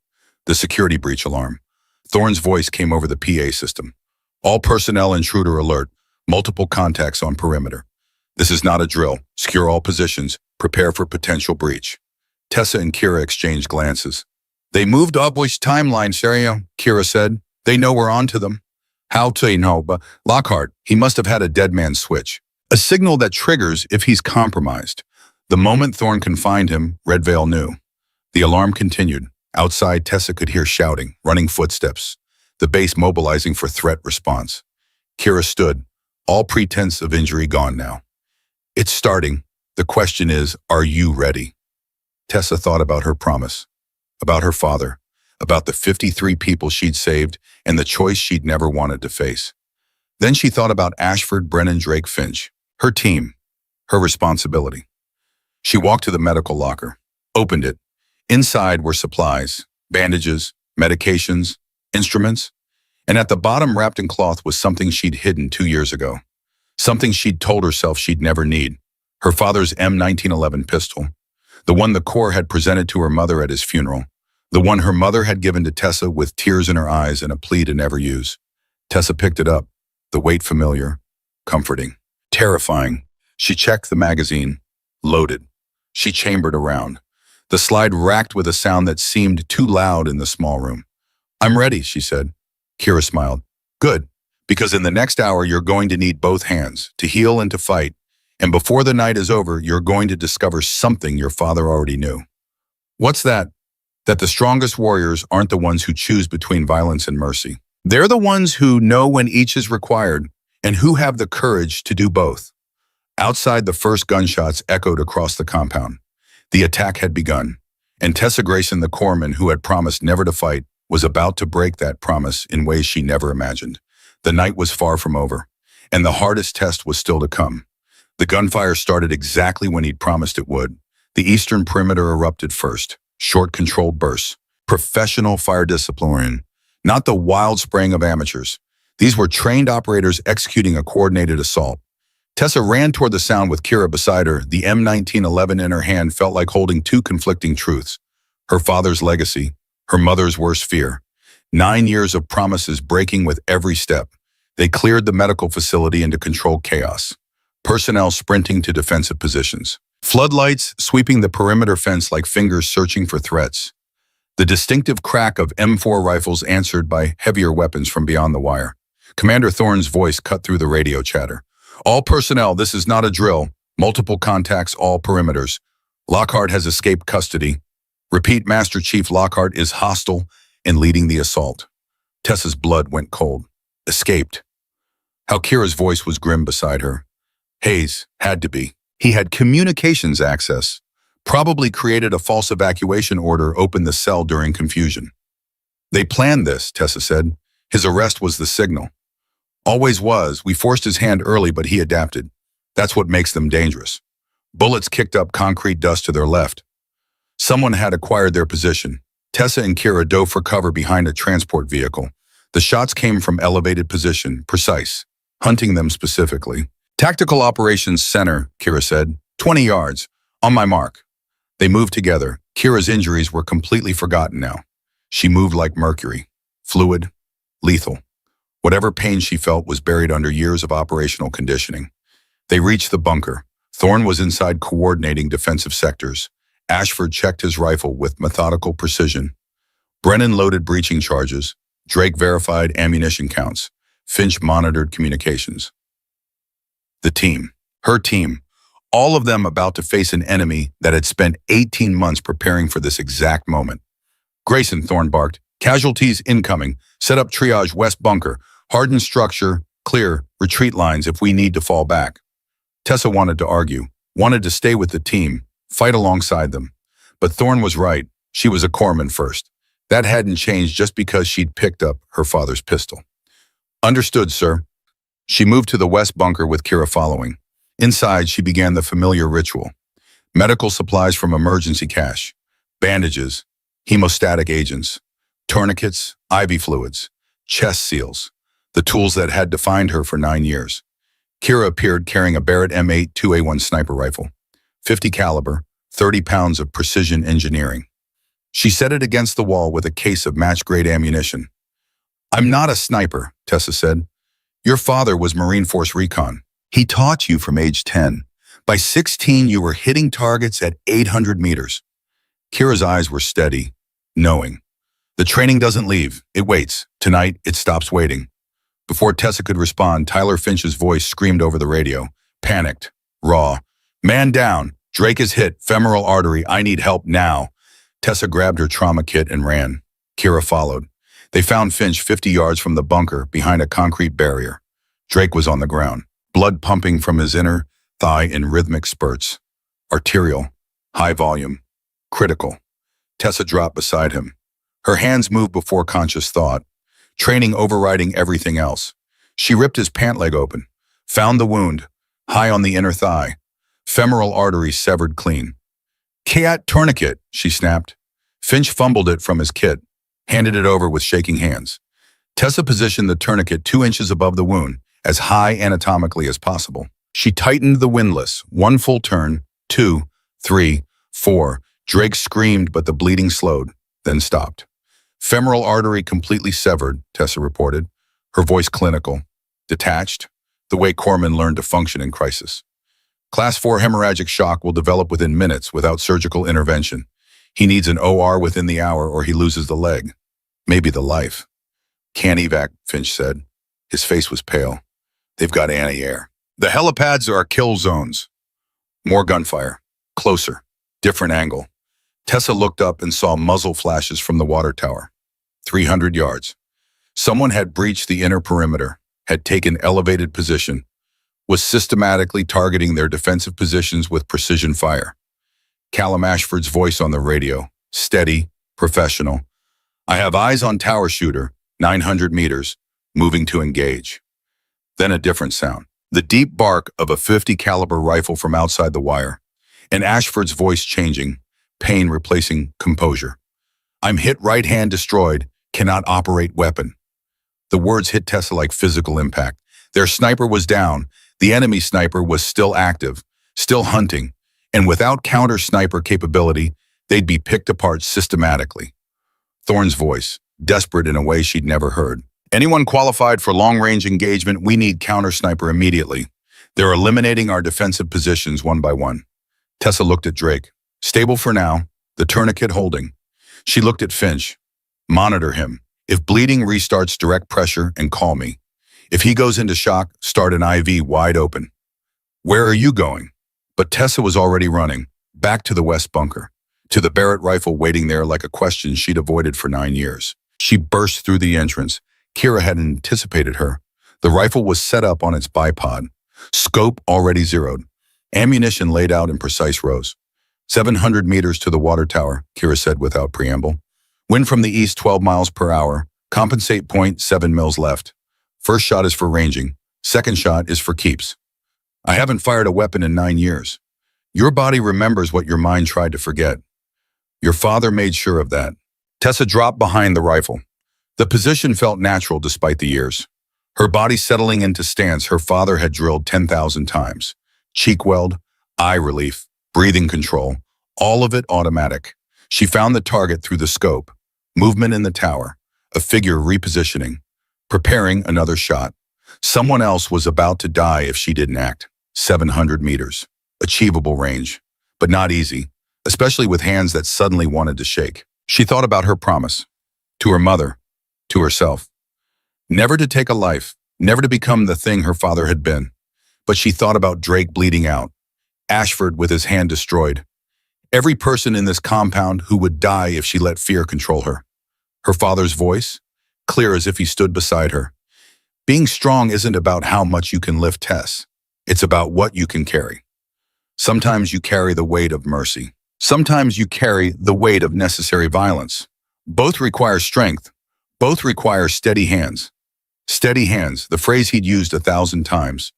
the security breach alarm. Thorne's voice came over the PA system. All personnel intruder alert, multiple contacts on perimeter. This is not a drill. Secure all positions. Prepare for potential breach. Tessa and Kira exchanged glances. They moved up which timeline, Serio, Kira said. They know we're on to them. How to know, but Lockhart, he must have had a dead man switch. A signal that triggers if he's compromised. The moment Thorne can find him, Red Veil knew. The alarm continued. Outside, Tessa could hear shouting, running footsteps, the base mobilizing for threat response. Kira stood, all pretense of injury gone now. It's starting. The question is, are you ready? Tessa thought about her promise, about her father, about the 53 people she'd saved and the choice she'd never wanted to face. Then she thought about Ashford, Brennan, Drake, Finch, her team, her responsibility. She walked to the medical locker, opened it. Inside were supplies, bandages, medications, instruments, and at the bottom wrapped in cloth was something she'd hidden 2 years ago. Something she'd told herself she'd never need. Her father's M1911 pistol. The one the Corps had presented to her mother at his funeral. The one her mother had given to Tessa with tears in her eyes and a plea to never use. Tessa picked it up, the weight familiar, comforting, terrifying. She checked the magazine, loaded. She chambered around. The slide racked with a sound that seemed too loud in the small room. I'm ready, she said. Kira smiled. Good, because in the next hour you're going to need both hands, to heal and to fight. And before the night is over, you're going to discover something your father already knew. What's that? That the strongest warriors aren't the ones who choose between violence and mercy. They're the ones who know when each is required and who have the courage to do both. Outside, the first gunshots echoed across the compound. The attack had begun, and Tessa Grayson, the corpsman who had promised never to fight, was about to break that promise in ways she never imagined. The night was far from over, and the hardest test was still to come. The gunfire started exactly when he'd promised it would. The eastern perimeter erupted first, short controlled bursts, professional fire discipline, not the wild spraying of amateurs. These were trained operators executing a coordinated assault. Tessa ran toward the sound with Kira beside her. The M1911 in her hand felt like holding two conflicting truths. Her father's legacy, her mother's worst fear. 9 years of promises breaking with every step. They cleared the medical facility into controlled chaos. Personnel sprinting to defensive positions. Floodlights sweeping the perimeter fence like fingers searching for threats. The distinctive crack of M4 rifles answered by heavier weapons from beyond the wire. Commander Thorne's voice cut through the radio chatter. All personnel, this is not a drill. Multiple contacts, all perimeters. Lockhart has escaped custody. Repeat, Master Chief Lockhart is hostile and leading the assault. Tessa's blood went cold. Escaped. How Kira's voice was grim beside her. Hayes had to be. He had communications access. Probably created a false evacuation order, opened the cell during confusion. They planned this, Tessa said. His arrest was the signal. Always was. We forced his hand early, but he adapted. That's what makes them dangerous. Bullets kicked up concrete dust to their left. Someone had acquired their position. Tessa and Kira dove for cover behind a transport vehicle. The shots came from elevated position, precise, hunting them specifically. Tactical Operations Center, Kira said. 20 yards. On my mark. They moved together. Kira's injuries were completely forgotten now. She moved like mercury. Fluid. Lethal. Whatever pain she felt was buried under years of operational conditioning. They reached the bunker. Thorne was inside coordinating defensive sectors. Ashford checked his rifle with methodical precision. Brennan loaded breaching charges. Drake verified ammunition counts. Finch monitored communications. The team. Her team. All of them about to face an enemy that had spent 18 months preparing for this exact moment. Grayson, Thorne barked. Casualties incoming. Set up triage west bunker. Hardened structure. Clear. Retreat lines if we need to fall back. Tessa wanted to argue. Wanted to stay with the team. Fight alongside them. But Thorne was right. She was a corpsman first. That hadn't changed just because she'd picked up her father's pistol. Understood, sir. She moved to the west bunker with Kira following. Inside, she began the familiar ritual. Medical supplies from emergency cache. Bandages. Hemostatic agents. Tourniquets. IV fluids. Chest seals. The tools that had defined her for 9 years. Kira appeared carrying a Barrett M8 2A1 sniper rifle. 50 caliber. 30 pounds of precision engineering. She set it against the wall with a case of match-grade ammunition. "I'm not a sniper," Tessa said. "Your father was Marine Force Recon. He taught you from age 10. By 16, you were hitting targets at 800 meters." Kira's eyes were steady, knowing. The training doesn't leave. It waits. Tonight, it stops waiting. Before Tessa could respond, Tyler Finch's voice screamed over the radio. Panicked. Raw. "Man down. Drake is hit. Femoral artery. I need help now." Tessa grabbed her trauma kit and ran. Kira followed. They found Finch 50 yards from the bunker behind a concrete barrier. Drake was on the ground, blood pumping from his inner thigh in rhythmic spurts. Arterial. High volume. Critical. Tessa dropped beside him. Her hands moved before conscious thought, training overriding everything else. She ripped his pant leg open, found the wound, high on the inner thigh, femoral artery severed clean. "Cat tourniquet," she snapped. Finch fumbled it from his kit, handed it over with shaking hands. Tessa positioned the tourniquet 2 inches above the wound, as high anatomically as possible. She tightened the windlass, 1 full turn, 2, 3, 4. Drake screamed, but the bleeding slowed, then stopped. "Femoral artery completely severed," Tessa reported, her voice clinical, detached, the way corpsmen learn to function in crisis. "Class 4 hemorrhagic shock will develop within minutes without surgical intervention. He needs an OR within the hour or he loses the leg. Maybe the life." "Can't evac," Finch said. His face was pale. "They've got anti-air. The helipads are kill zones." More gunfire. Closer. Different angle. Tessa looked up and saw muzzle flashes from the water tower. 300 yards. Someone had breached the inner perimeter, had taken elevated position, was systematically targeting their defensive positions with precision fire. Callum Ashford's voice on the radio, steady, professional. "I have eyes on tower shooter, 900 meters, moving to engage." Then a different sound, the deep bark of a 50 caliber rifle from outside the wire, and Ashford's voice changing, pain replacing composure. "I'm hit, right hand destroyed, cannot operate weapon." The words hit Tessa like physical impact. Their sniper was down, the enemy sniper was still active, still hunting, and without counter-sniper capability, they'd be picked apart systematically. Thorne's voice, desperate in a way she'd never heard. "Anyone qualified for long-range engagement, we need counter-sniper immediately. They're eliminating our defensive positions one by one." Tessa looked at Drake. Stable for now, the tourniquet holding. She looked at Finch. "Monitor him. If bleeding restarts, direct pressure and call me. If he goes into shock, start an IV wide open." "Where are you going?" But Tessa was already running, back to the west bunker, to the Barrett rifle waiting there like a question she'd avoided for 9 years. She burst through the entrance. Kira had anticipated her. The rifle was set up on its bipod, scope already zeroed, ammunition laid out in precise rows. 700 meters to the water tower, Kira said without preamble. "Wind from the east 12 miles per hour. Compensate point 7 mils left. First shot is for ranging. Second shot is for keeps. I haven't fired a weapon in 9 years. Your body remembers what your mind tried to forget. Your father made sure of that." Tessa dropped behind the rifle. The position felt natural despite the years. Her body settling into stance her father had drilled 10,000 times. Cheek weld, eye relief, breathing control, all of it automatic. She found the target through the scope. Movement in the tower, a figure repositioning, preparing another shot. Someone else was about to die if she didn't act. 700 meters. Achievable range, but not easy, especially with hands that suddenly wanted to shake. She thought about her promise. To her mother, to herself. Never to take a life, never to become the thing her father had been. But she thought about Drake bleeding out, Ashford with his hand destroyed. Every person in this compound who would die if she let fear control her. Her father's voice, clear as if he stood beside her. "Being strong isn't about how much you can lift, Tess. It's about what you can carry. Sometimes you carry the weight of mercy. Sometimes you carry the weight of necessary violence. Both require strength. Both require steady hands." Steady hands, the phrase he'd used 1,000 times.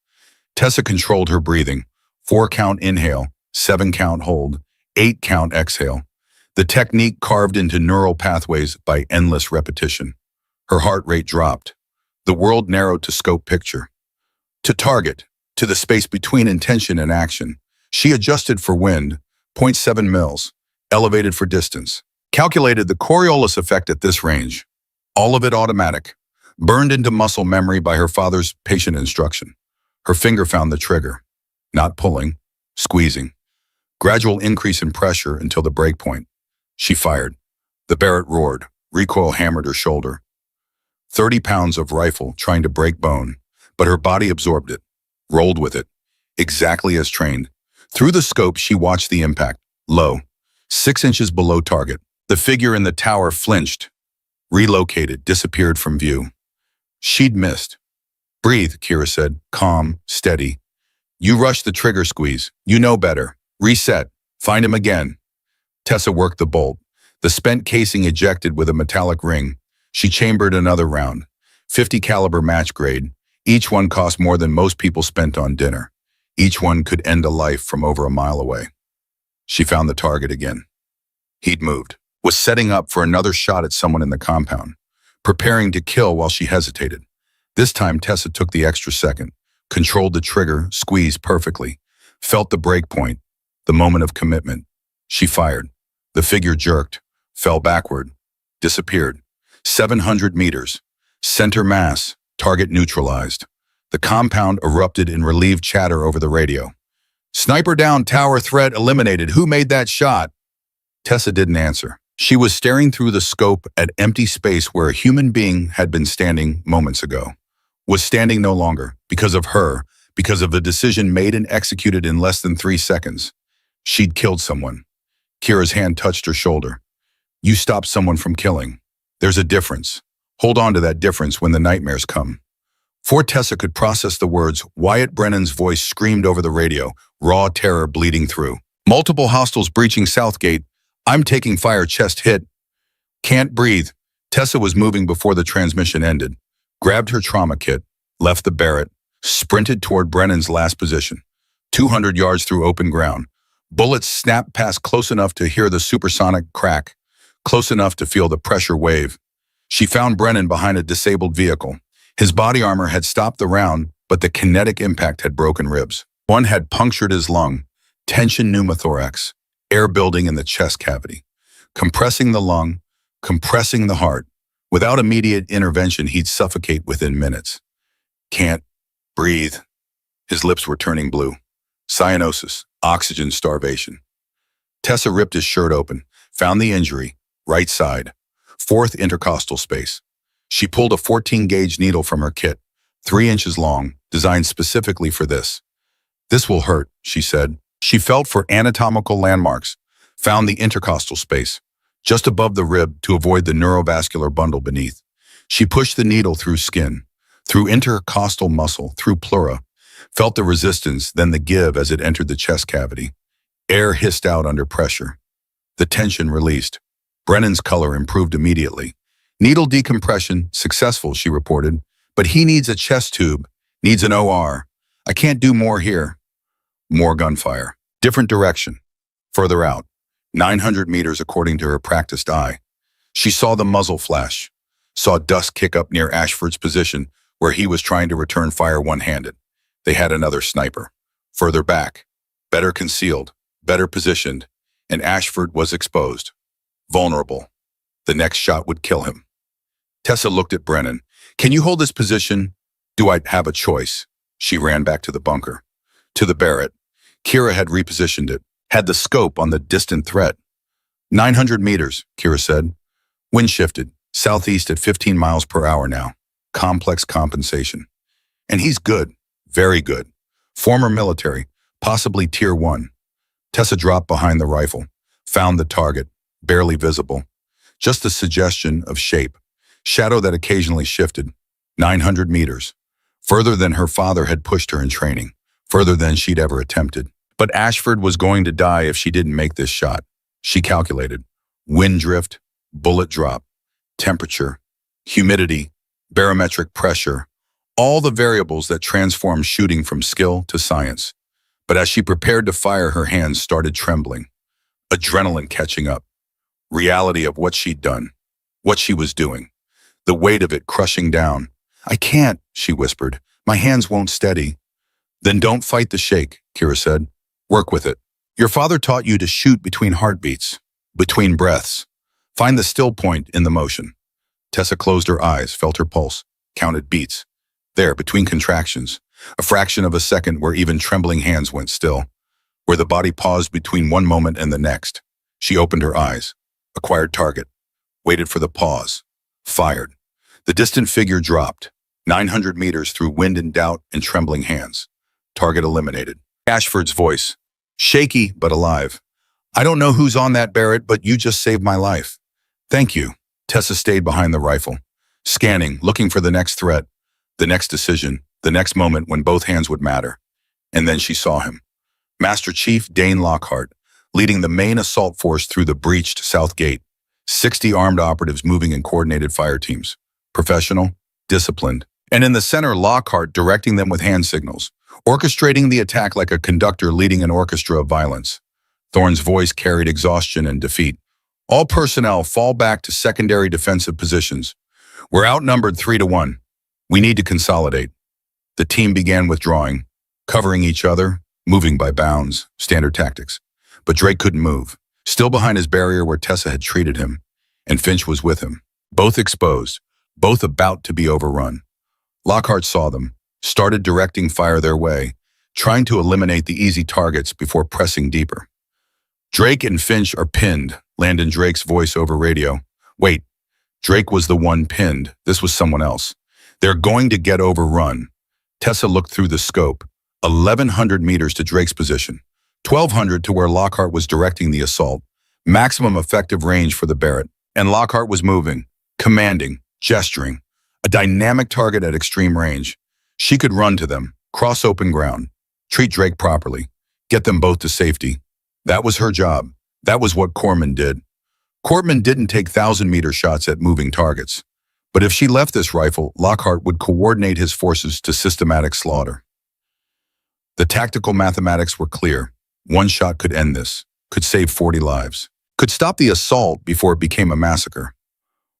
Tessa controlled her breathing. 4-count inhale, 7-count hold, 8-count exhale. The technique carved into neural pathways by endless repetition. Her heart rate dropped. The world narrowed to scope picture. To target, to the space between intention and action. She adjusted for wind, 0.7 mils, elevated for distance. Calculated the Coriolis effect at this range. All of it automatic. Burned into muscle memory by her father's patient instruction. Her finger found the trigger. Not pulling, squeezing. Gradual increase in pressure until the break point. She fired. The Barrett roared. Recoil hammered her shoulder. 30 pounds of rifle trying to break bone, but her body absorbed it, rolled with it, exactly as trained. Through the scope, she watched the impact. Low, 6 inches below target. The figure in the tower flinched, relocated, disappeared from view. She'd missed. Breathe, Kira said, calm, steady. You rushed the trigger squeeze. You know better. Reset. Find him again. Tessa worked the bolt. The spent casing ejected with a metallic ring. She chambered another round. 50 caliber match grade. Each one cost more than most people spent on dinner. Each one could end a life from over a mile away. She found the target again. He'd moved. Was setting up for another shot at someone in the compound. Preparing to kill while she hesitated. This time Tessa took the extra second. Controlled the trigger, squeezed perfectly. Felt the break point. The moment of commitment. She fired. The figure jerked. Fell backward. Disappeared. 700 meters. Center mass. Target neutralized. The compound erupted in relieved chatter over the radio. Sniper down, tower threat eliminated. Who made that shot? Tessa didn't answer. She was staring through the scope at empty space where a human being had been standing moments ago. Was standing no longer, because of her, because of a decision made and executed in less than 3 seconds. She'd killed someone. Kira's hand touched her shoulder. You stopped someone from killing. There's a difference. Hold on to that difference when the nightmares come. Before Tessa could process the words, Wyatt Brennan's voice screamed over the radio, raw terror bleeding through. Multiple hostiles breaching Southgate. I'm taking fire, chest hit. Can't breathe. Tessa was moving before the transmission ended. Grabbed her trauma kit, left the Barrett, sprinted toward Brennan's last position. 200 yards through open ground. Bullets snapped past close enough to hear the supersonic crack, close enough to feel the pressure wave. She found Brennan behind a disabled vehicle. His body armor had stopped the round, but the kinetic impact had broken ribs. One had punctured his lung, tension pneumothorax, air building in the chest cavity, compressing the lung, compressing the heart. Without immediate intervention, he'd suffocate within minutes. Can't breathe. His lips were turning blue. Cyanosis, oxygen starvation. Tessa ripped his shirt open, found the injury, right side, 4th intercostal space. She pulled a 14-gauge needle from her kit, 3 inches long, designed specifically for this. This will hurt, she said. She felt for anatomical landmarks, found the intercostal space, just above the rib to avoid the neurovascular bundle beneath. She pushed the needle through skin, through intercostal muscle, through pleura, felt the resistance, then the give as it entered the chest cavity. Air hissed out under pressure. The tension released. Brennan's color improved immediately. Needle decompression, successful, she reported, but he needs a chest tube, needs an OR. I can't do more here. More gunfire. Different direction. Further out. 900 meters according to her practiced eye. She saw the muzzle flash, saw dust kick up near Ashford's position where he was trying to return fire one-handed. They had another sniper. Further back, better concealed, better positioned, and Ashford was exposed. Vulnerable. The next shot would kill him. Tessa looked at Brennan. Can you hold this position? Do I have a choice? She ran back to the bunker. To the Barrett. Kira had repositioned it, had the scope on the distant threat. 900 meters, Kira said. Wind shifted, southeast at 15 miles per hour now. Complex compensation. And he's good, very good. Former military, possibly tier 1. Tessa dropped behind the rifle, found the target, barely visible. Just the suggestion of shape, shadow that occasionally shifted. 900 meters. Further than her father had pushed her in training, further than she'd ever attempted. But Ashford was going to die if she didn't make this shot. She calculated. Wind drift, bullet drop, temperature, humidity, barometric pressure, all the variables that transform shooting from skill to science. But as she prepared to fire, her hands started trembling. Adrenaline catching up. Reality of what she'd done, what she was doing. The weight of it crushing down. I can't, she whispered. My hands won't steady. Then don't fight the shake, Kira said. Work with it. Your father taught you to shoot between heartbeats, between breaths. Find the still point in the motion. Tessa closed her eyes, felt her pulse, counted beats. There, between contractions, a fraction of a second where even trembling hands went still, where the body paused between one moment and the next. She opened her eyes, acquired target, waited for the pause, fired. The distant figure dropped, 900 meters through wind and doubt and trembling hands. Target eliminated. Ashford's voice, shaky but alive. I don't know who's on that, Barrett, but you just saved my life. Thank you. Tessa stayed behind the rifle, scanning, looking for the next threat, the next decision, the next moment when both hands would matter. And then she saw him. Master Chief Dane Lockhart, leading the main assault force through the breached South Gate. 60 armed operatives moving in coordinated fire teams. Professional, disciplined. And in the center, Lockhart directing them with hand signals, orchestrating the attack like a conductor leading an orchestra of violence. Thorne's voice carried exhaustion and defeat. All personnel fall back to secondary defensive positions. We're outnumbered 3-1. We need to consolidate. The team began withdrawing, covering each other, moving by bounds, standard tactics. But Drake couldn't move, still behind his barrier where Tessa had treated him, and Finch was with him, both exposed, both about to be overrun. Lockhart saw them, started directing fire their way, trying to eliminate the easy targets before pressing deeper. Drake and Finch are pinned, Landon Drake's voice over radio. Wait, Drake was the one pinned. This was someone else. They're going to get overrun. Tessa looked through the scope. 1,100 meters to Drake's position. 1,200 to where Lockhart was directing the assault. Maximum effective range for the Barrett. And Lockhart was moving, commanding, gesturing. A dynamic target at extreme range. She could run to them, cross open ground, treat Drake properly, get them both to safety. That was her job. That was what Corman did. Corman didn't take 1,000-meter shots at moving targets. But if she left this rifle, Lockhart would coordinate his forces to systematic slaughter. The tactical mathematics were clear. One shot could end this, could save 40 lives, could stop the assault before it became a massacre.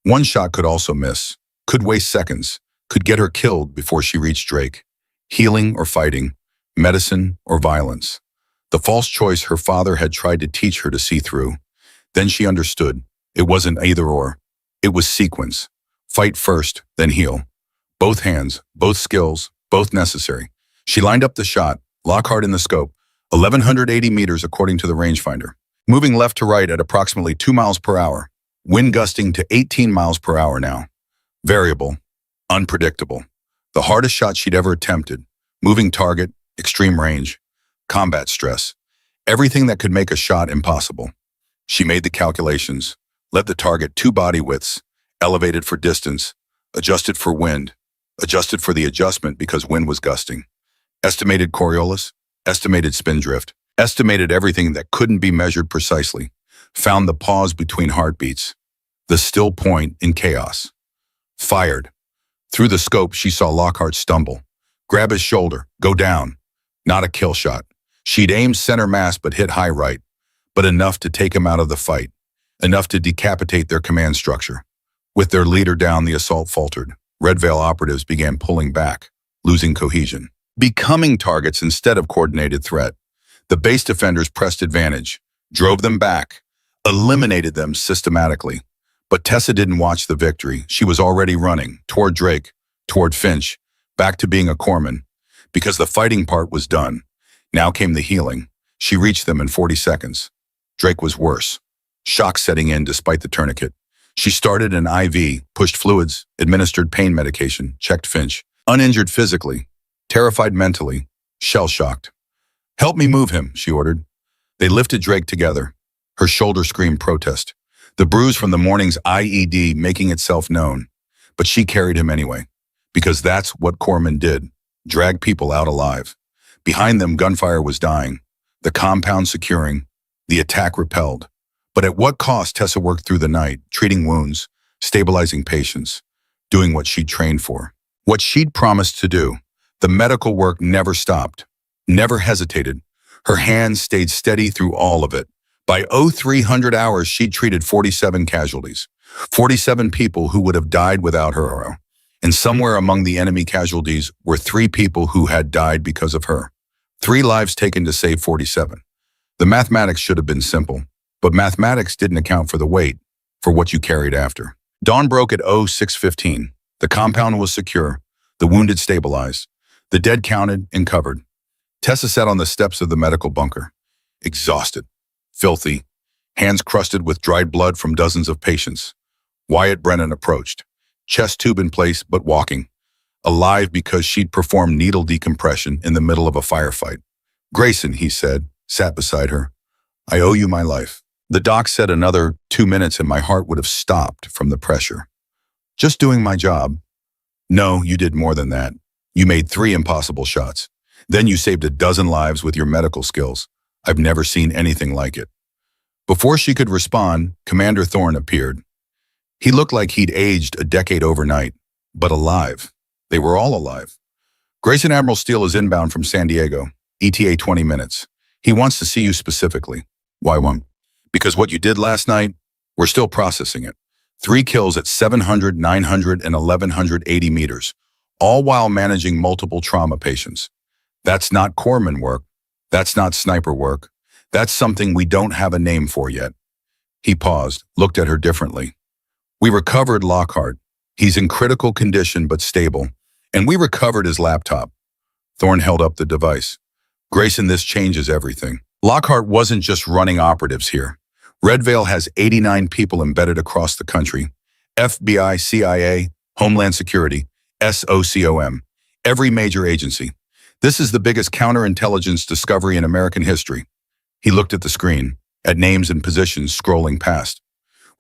One shot could also miss, could waste seconds, could get her killed before she reached Drake. Healing or fighting, medicine or violence. The false choice her father had tried to teach her to see through. Then she understood. It wasn't either or. It was sequence. Fight first, then heal. Both hands, both skills, both necessary. She lined up the shot, Lockhart in the scope, 1,180 meters according to the rangefinder. Moving left to right at approximately 2 miles per hour. Wind gusting to 18 miles per hour now. Variable, unpredictable. The hardest shot she'd ever attempted. Moving target, extreme range, combat stress. Everything that could make a shot impossible. She made the calculations, let the target 2 body widths, elevated for distance, adjusted for wind, adjusted for the adjustment because wind was gusting. Estimated Coriolis, estimated spin drift, estimated everything that couldn't be measured precisely, found the pause between heartbeats, the still point in chaos. Fired. Through the scope, she saw Lockhart stumble, grab his shoulder, go down. Not a kill shot. She'd aimed center mass but hit high right, but enough to take him out of the fight, enough to decapitate their command structure. With their leader down, the assault faltered. Red Veil operatives began pulling back, losing cohesion, becoming targets instead of coordinated threat. The base defenders pressed advantage, drove them back, eliminated them systematically. But Tessa didn't watch the victory. She was already running, toward Drake, toward Finch, back to being a corpsman. Because the fighting part was done. Now came the healing. She reached them in 40 seconds. Drake was worse. Shock setting in despite the tourniquet. She started an IV, pushed fluids, administered pain medication, checked Finch. Uninjured physically, terrified mentally, shell-shocked. "Help me move him," she ordered. They lifted Drake together. Her shoulder screamed protest. The bruise from the morning's IED making itself known. But she carried him anyway. Because that's what corpsmen did. Drag people out alive. Behind them, gunfire was dying. The compound securing. The attack repelled. But at what cost? Tessa worked through the night, treating wounds, stabilizing patients, doing what she'd trained for. What she'd promised to do. The medical work never stopped, never hesitated. Her hands stayed steady through all of it. By 0300 hours, she'd treated 47 casualties, 47 people who would have died without her. And somewhere among the enemy casualties were 3 people who had died because of her. 3 lives taken to save 47. The mathematics should have been simple, but mathematics didn't account for the weight. for what you carried after. Dawn broke at 06:15. The compound was secure, the wounded stabilized, the dead counted and covered. Tessa sat on the steps of the medical bunker, exhausted, filthy, hands crusted with dried blood from dozens of patients. Wyatt Brennan approached, chest tube in place but walking, alive because she'd performed needle decompression in the middle of a firefight. "Grayson," he said, sat beside her, "I owe you my life." The doc said another 2 minutes and my heart would have stopped from the pressure. "Just doing my job." "No, you did more than that. You made 3 impossible shots. Then you saved a dozen lives with your medical skills. I've never seen anything like it." Before she could respond, Commander Thorne appeared. He looked like he'd aged a decade overnight, but alive. They were all alive. "Grayson, Admiral Steele is inbound from San Diego. ETA 20 minutes. He wants to see you specifically." "Why won't?" "Because what you did last night, we're still processing it. 3 kills at 700, 900, and 1180 meters, all while managing multiple trauma patients. That's not corpsman work. That's not sniper work. That's something we don't have a name for yet." He paused, looked at her differently. "We recovered Lockhart. He's in critical condition but stable. And we recovered his laptop." Thorne held up the device. "Grayson, this changes everything. Lockhart wasn't just running operatives here. Red Veil has 89 people embedded across the country. FBI, CIA, Homeland Security, SOCOM, every major agency. This is the biggest counterintelligence discovery in American history." He looked at the screen, at names and positions scrolling past.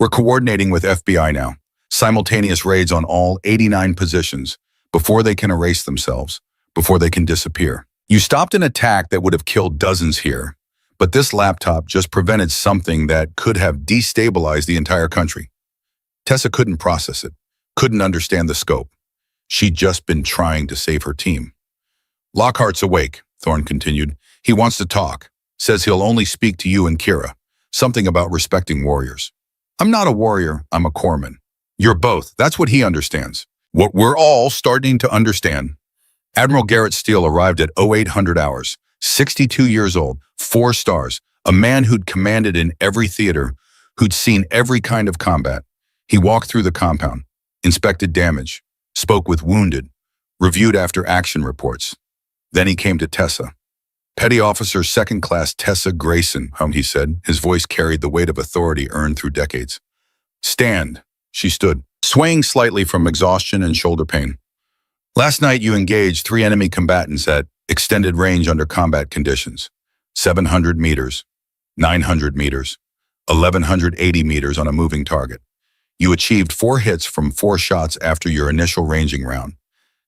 "We're coordinating with FBI now. Simultaneous raids on all 89 positions before they can erase themselves, before they can disappear. You stopped an attack that would have killed dozens here, but this laptop just prevented something that could have destabilized the entire country." Tessa couldn't process it, couldn't understand the scope. She'd just been trying to save her team. "Lockhart's awake," Thorne continued. "He wants to talk. Says he'll only speak to you and Kira. Something about respecting warriors." "I'm not a warrior, I'm a corpsman." "You're both. That's what he understands. What we're all starting to understand." Admiral Garrett Steele arrived at 0800 hours, 62 years old, 4 stars, a man who'd commanded in every theater, who'd seen every kind of combat. He walked through the compound, inspected damage, spoke with wounded, reviewed after action reports. Then he came to Tessa. "Petty Officer Second Class Tessa Grayson," he said. His voice carried the weight of authority earned through decades. "Stand." She stood, swaying slightly from exhaustion and shoulder pain. "Last night you engaged 3 enemy combatants at extended range under combat conditions. 700 meters, 900 meters, 1180 meters on a moving target. You achieved 4 hits from 4 shots after your initial ranging round.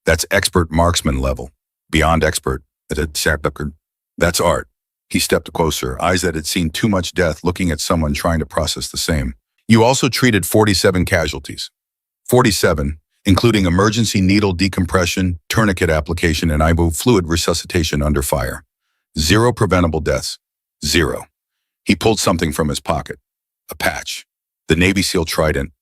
That's expert marksman level. Beyond expert. That's art." He stepped closer, eyes that had seen too much death looking at someone trying to process the same. "You also treated 47 casualties. 47, including emergency needle decompression, tourniquet application, and IV fluid resuscitation under fire. 0 preventable deaths. 0. He pulled something from his pocket. A patch. The Navy SEAL Trident.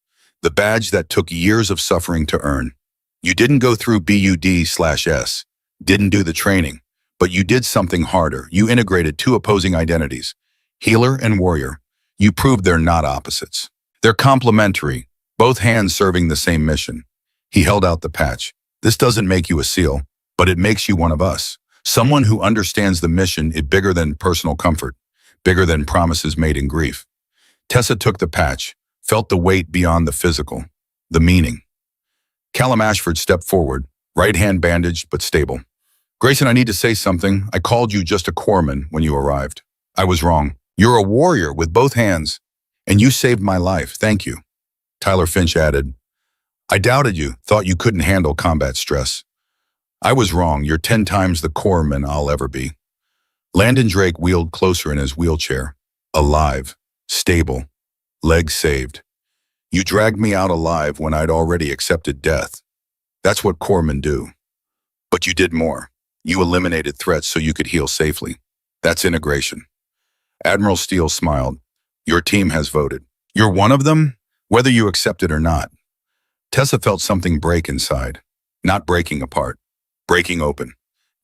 The badge that took years of suffering to earn. You didn't go through BUD/S. Didn't do the training. But you did something harder. You integrated 2 opposing identities, healer and warrior. You proved they're not opposites. They're complementary, both hands serving the same mission." He held out the patch. "This doesn't make you a SEAL, but it makes you one of us. Someone who understands the mission is bigger than personal comfort, bigger than promises made in grief." Tessa took the patch, felt the weight beyond the physical, the meaning. Callum Ashford stepped forward, right hand bandaged but stable. "Grayson, I need to say something. I called you just a corpsman when you arrived. I was wrong. You're a warrior with both hands, and you saved my life. Thank you." Tyler Finch added, "I doubted you, thought you couldn't handle combat stress. I was wrong. You're 10 times the corpsman I'll ever be." Landon Drake wheeled closer in his wheelchair, alive, stable, legs saved. "You dragged me out alive when I'd already accepted death. That's what corpsmen do. But you did more. You eliminated threats so you could heal safely. That's integration." Admiral Steele smiled. "Your team has voted. You're one of them, whether you accept it or not." Tessa felt something break inside, not breaking apart, breaking open.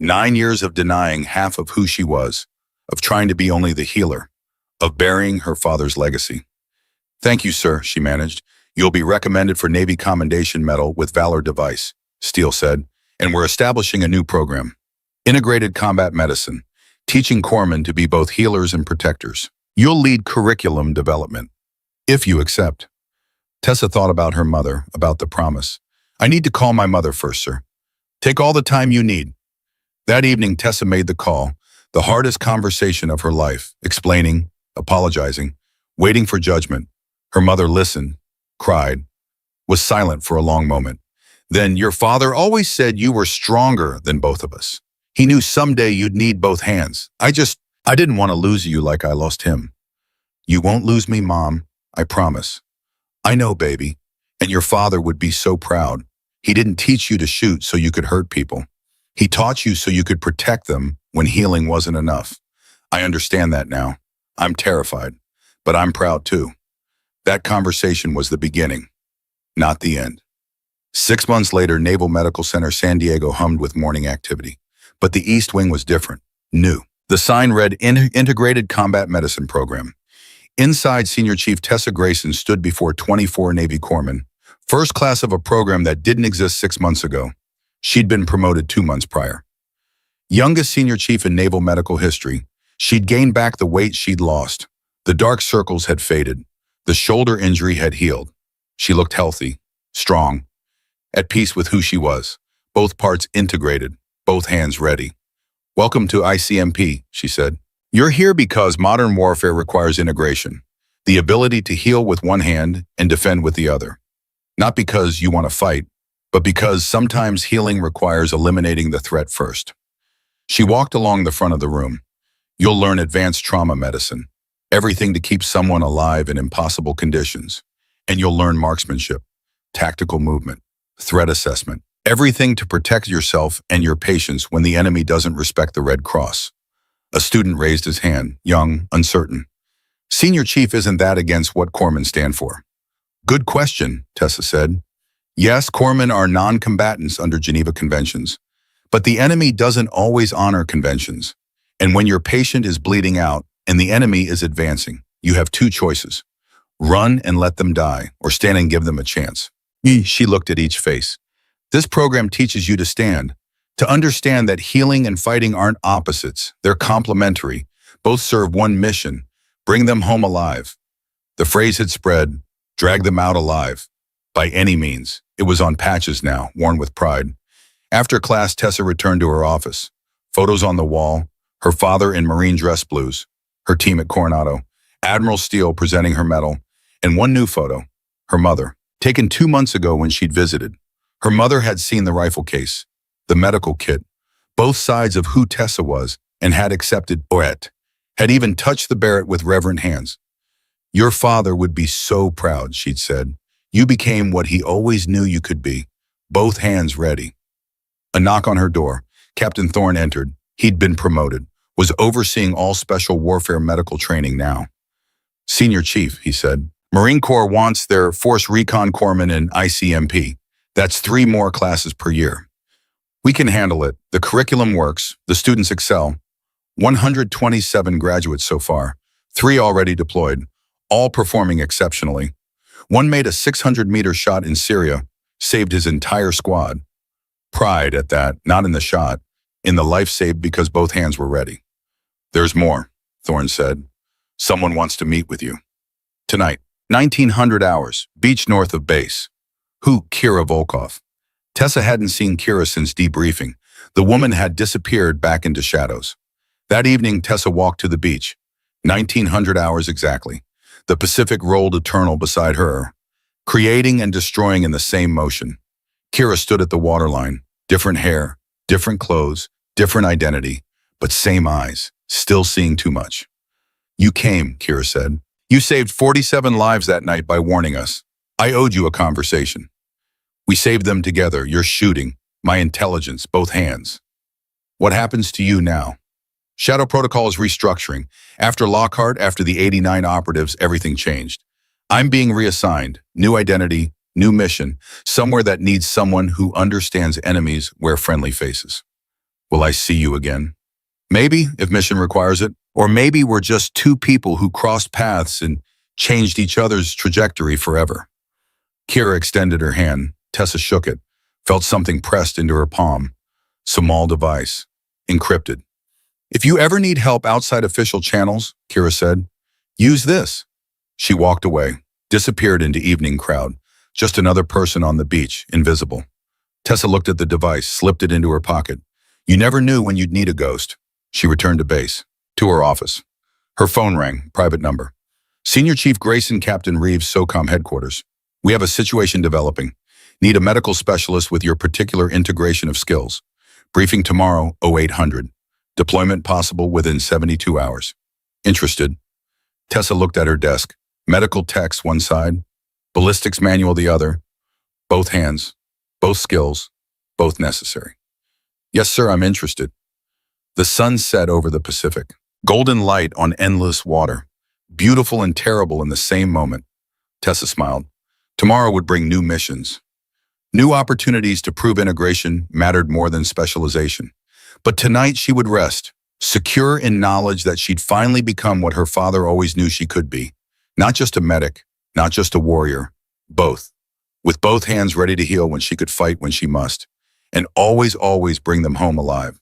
9 years of denying half of who she was, of trying to be only the healer, of burying her father's legacy. Thank you, sir, she managed. You'll be recommended for Navy Commendation Medal with Valor Device, Steele said, and we're establishing a new program. Integrated Combat Medicine, teaching corpsmen to be both healers and protectors. You'll lead curriculum development, if you accept. Tessa thought about her mother, about the promise. I need to call my mother first, sir. Take all the time you need. That evening, Tessa made the call, the hardest conversation of her life, explaining, apologizing, waiting for judgment. Her mother listened, cried, was silent for a long moment. Then, your father always said you were stronger than both of us. He knew someday you'd need both hands. I didn't want to lose you like I lost him. You won't lose me, Mom, I promise. I know, baby, and your father would be so proud. He didn't teach you to shoot so you could hurt people. He taught you so you could protect them when healing wasn't enough. I understand that now. I'm terrified, but I'm proud too. That conversation was the beginning, not the end. 6 months later, Naval Medical Center San Diego hummed with morning activity. But the East Wing was different, new. The sign read Integrated Combat Medicine Program. Inside, Senior Chief Tessa Grayson stood before 24 Navy corpsmen, first class of a program that didn't exist 6 months ago. She'd been promoted 2 months prior. Youngest Senior Chief in Naval medical history, she'd gained back the weight she'd lost. The dark circles had faded. The shoulder injury had healed. She looked healthy, strong, at peace with who she was, both parts integrated, both hands ready. Welcome to ICMP, she said. You're here because modern warfare requires integration, the ability to heal with one hand and defend with the other. Not because you want to fight, but because sometimes healing requires eliminating the threat first. She walked along the front of the room. You'll learn advanced trauma medicine, everything to keep someone alive in impossible conditions. And you'll learn marksmanship, tactical movement, threat assessment, everything to protect yourself and your patients when the enemy doesn't respect the Red Cross. A student raised his hand, young, uncertain. Senior Chief, isn't that against what corpsmen stand for? Good question, Tessa said. Yes, corpsmen are non-combatants under Geneva Conventions, but the enemy doesn't always honor conventions. And when your patient is bleeding out and the enemy is advancing, you have two choices. Run and let them die, or stand and give them a chance. She looked at each face. This program teaches you to stand, to understand that healing and fighting aren't opposites, they're complementary. Both serve one mission, bring them home alive. The phrase had spread, drag them out alive. By any means, it was on patches now, worn with pride. After class, Tessa returned to her office. Photos on the wall, her father in Marine dress blues, her team at Coronado, Admiral Steele presenting her medal, and one new photo, her mother, taken 2 months ago when she'd visited. Her mother had seen the rifle case, the medical kit, both sides of who Tessa was, and had accepted Oet, had even touched the Barrett with reverent hands. Your father would be so proud, she'd said. You became what he always knew you could be, both hands ready. A knock on her door. Captain Thorne entered. He'd been promoted, was overseeing all special warfare medical training now. Senior Chief, he said, Marine Corps wants their Force Recon Corpsmen in ICMP. That's 3 more classes per year. We can handle it. The curriculum works. The students excel. 127 graduates so far, 3 already deployed, all performing exceptionally. One made a 600-meter shot in Syria, saved his entire squad. Pride at that, not in the shot, in the life saved because both hands were ready. There's more, Thorne said. Someone wants to meet with you. Tonight, 1900 hours, beach north of base. Who? Kira Volkov. Tessa hadn't seen Kira since debriefing. The woman had disappeared back into shadows. That evening, Tessa walked to the beach. 1900 hours exactly. The Pacific rolled eternal beside her, creating and destroying in the same motion. Kira stood at the waterline, different hair, different clothes, different identity, but same eyes, still seeing too much. You came, Kira said. You saved 47 lives that night by warning us. I owed you a conversation. We saved them together, your shooting, my intelligence, both hands. What happens to you now? Shadow Protocol is restructuring. After Lockhart, after the 89 operatives, everything changed. I'm being reassigned, new identity, new mission, somewhere that needs someone who understands enemies wear friendly faces. Will I see you again? Maybe, if mission requires it. Or maybe we're just 2 people who crossed paths and changed each other's trajectory forever. Kira extended her hand. Tessa shook it, felt something pressed into her palm. Small device. Encrypted. If you ever need help outside official channels, Kira said, use this. She walked away, disappeared into evening crowd. Just another person on the beach, invisible. Tessa looked at the device, slipped it into her pocket. You never knew when you'd need a ghost. She returned to base, to her office. Her phone rang, private number. Senior Chief Grayson, Captain Reeves, SOCOM headquarters. We have a situation developing. Need a medical specialist with your particular integration of skills. Briefing tomorrow, 0800. Deployment possible within 72 hours. Interested? Tessa looked at her desk. Medical techs one side, ballistics manual the other. Both hands, both skills, both necessary. Yes, sir, I'm interested. The sun set over the Pacific. Golden light on endless water. Beautiful and terrible in the same moment. Tessa smiled. Tomorrow would bring new missions. New opportunities to prove integration mattered more than specialization. But tonight she would rest, secure in knowledge that she'd finally become what her father always knew she could be. Not just a medic, not just a warrior, both. With both hands ready to heal when she could fight when she must. And always, always bring them home alive.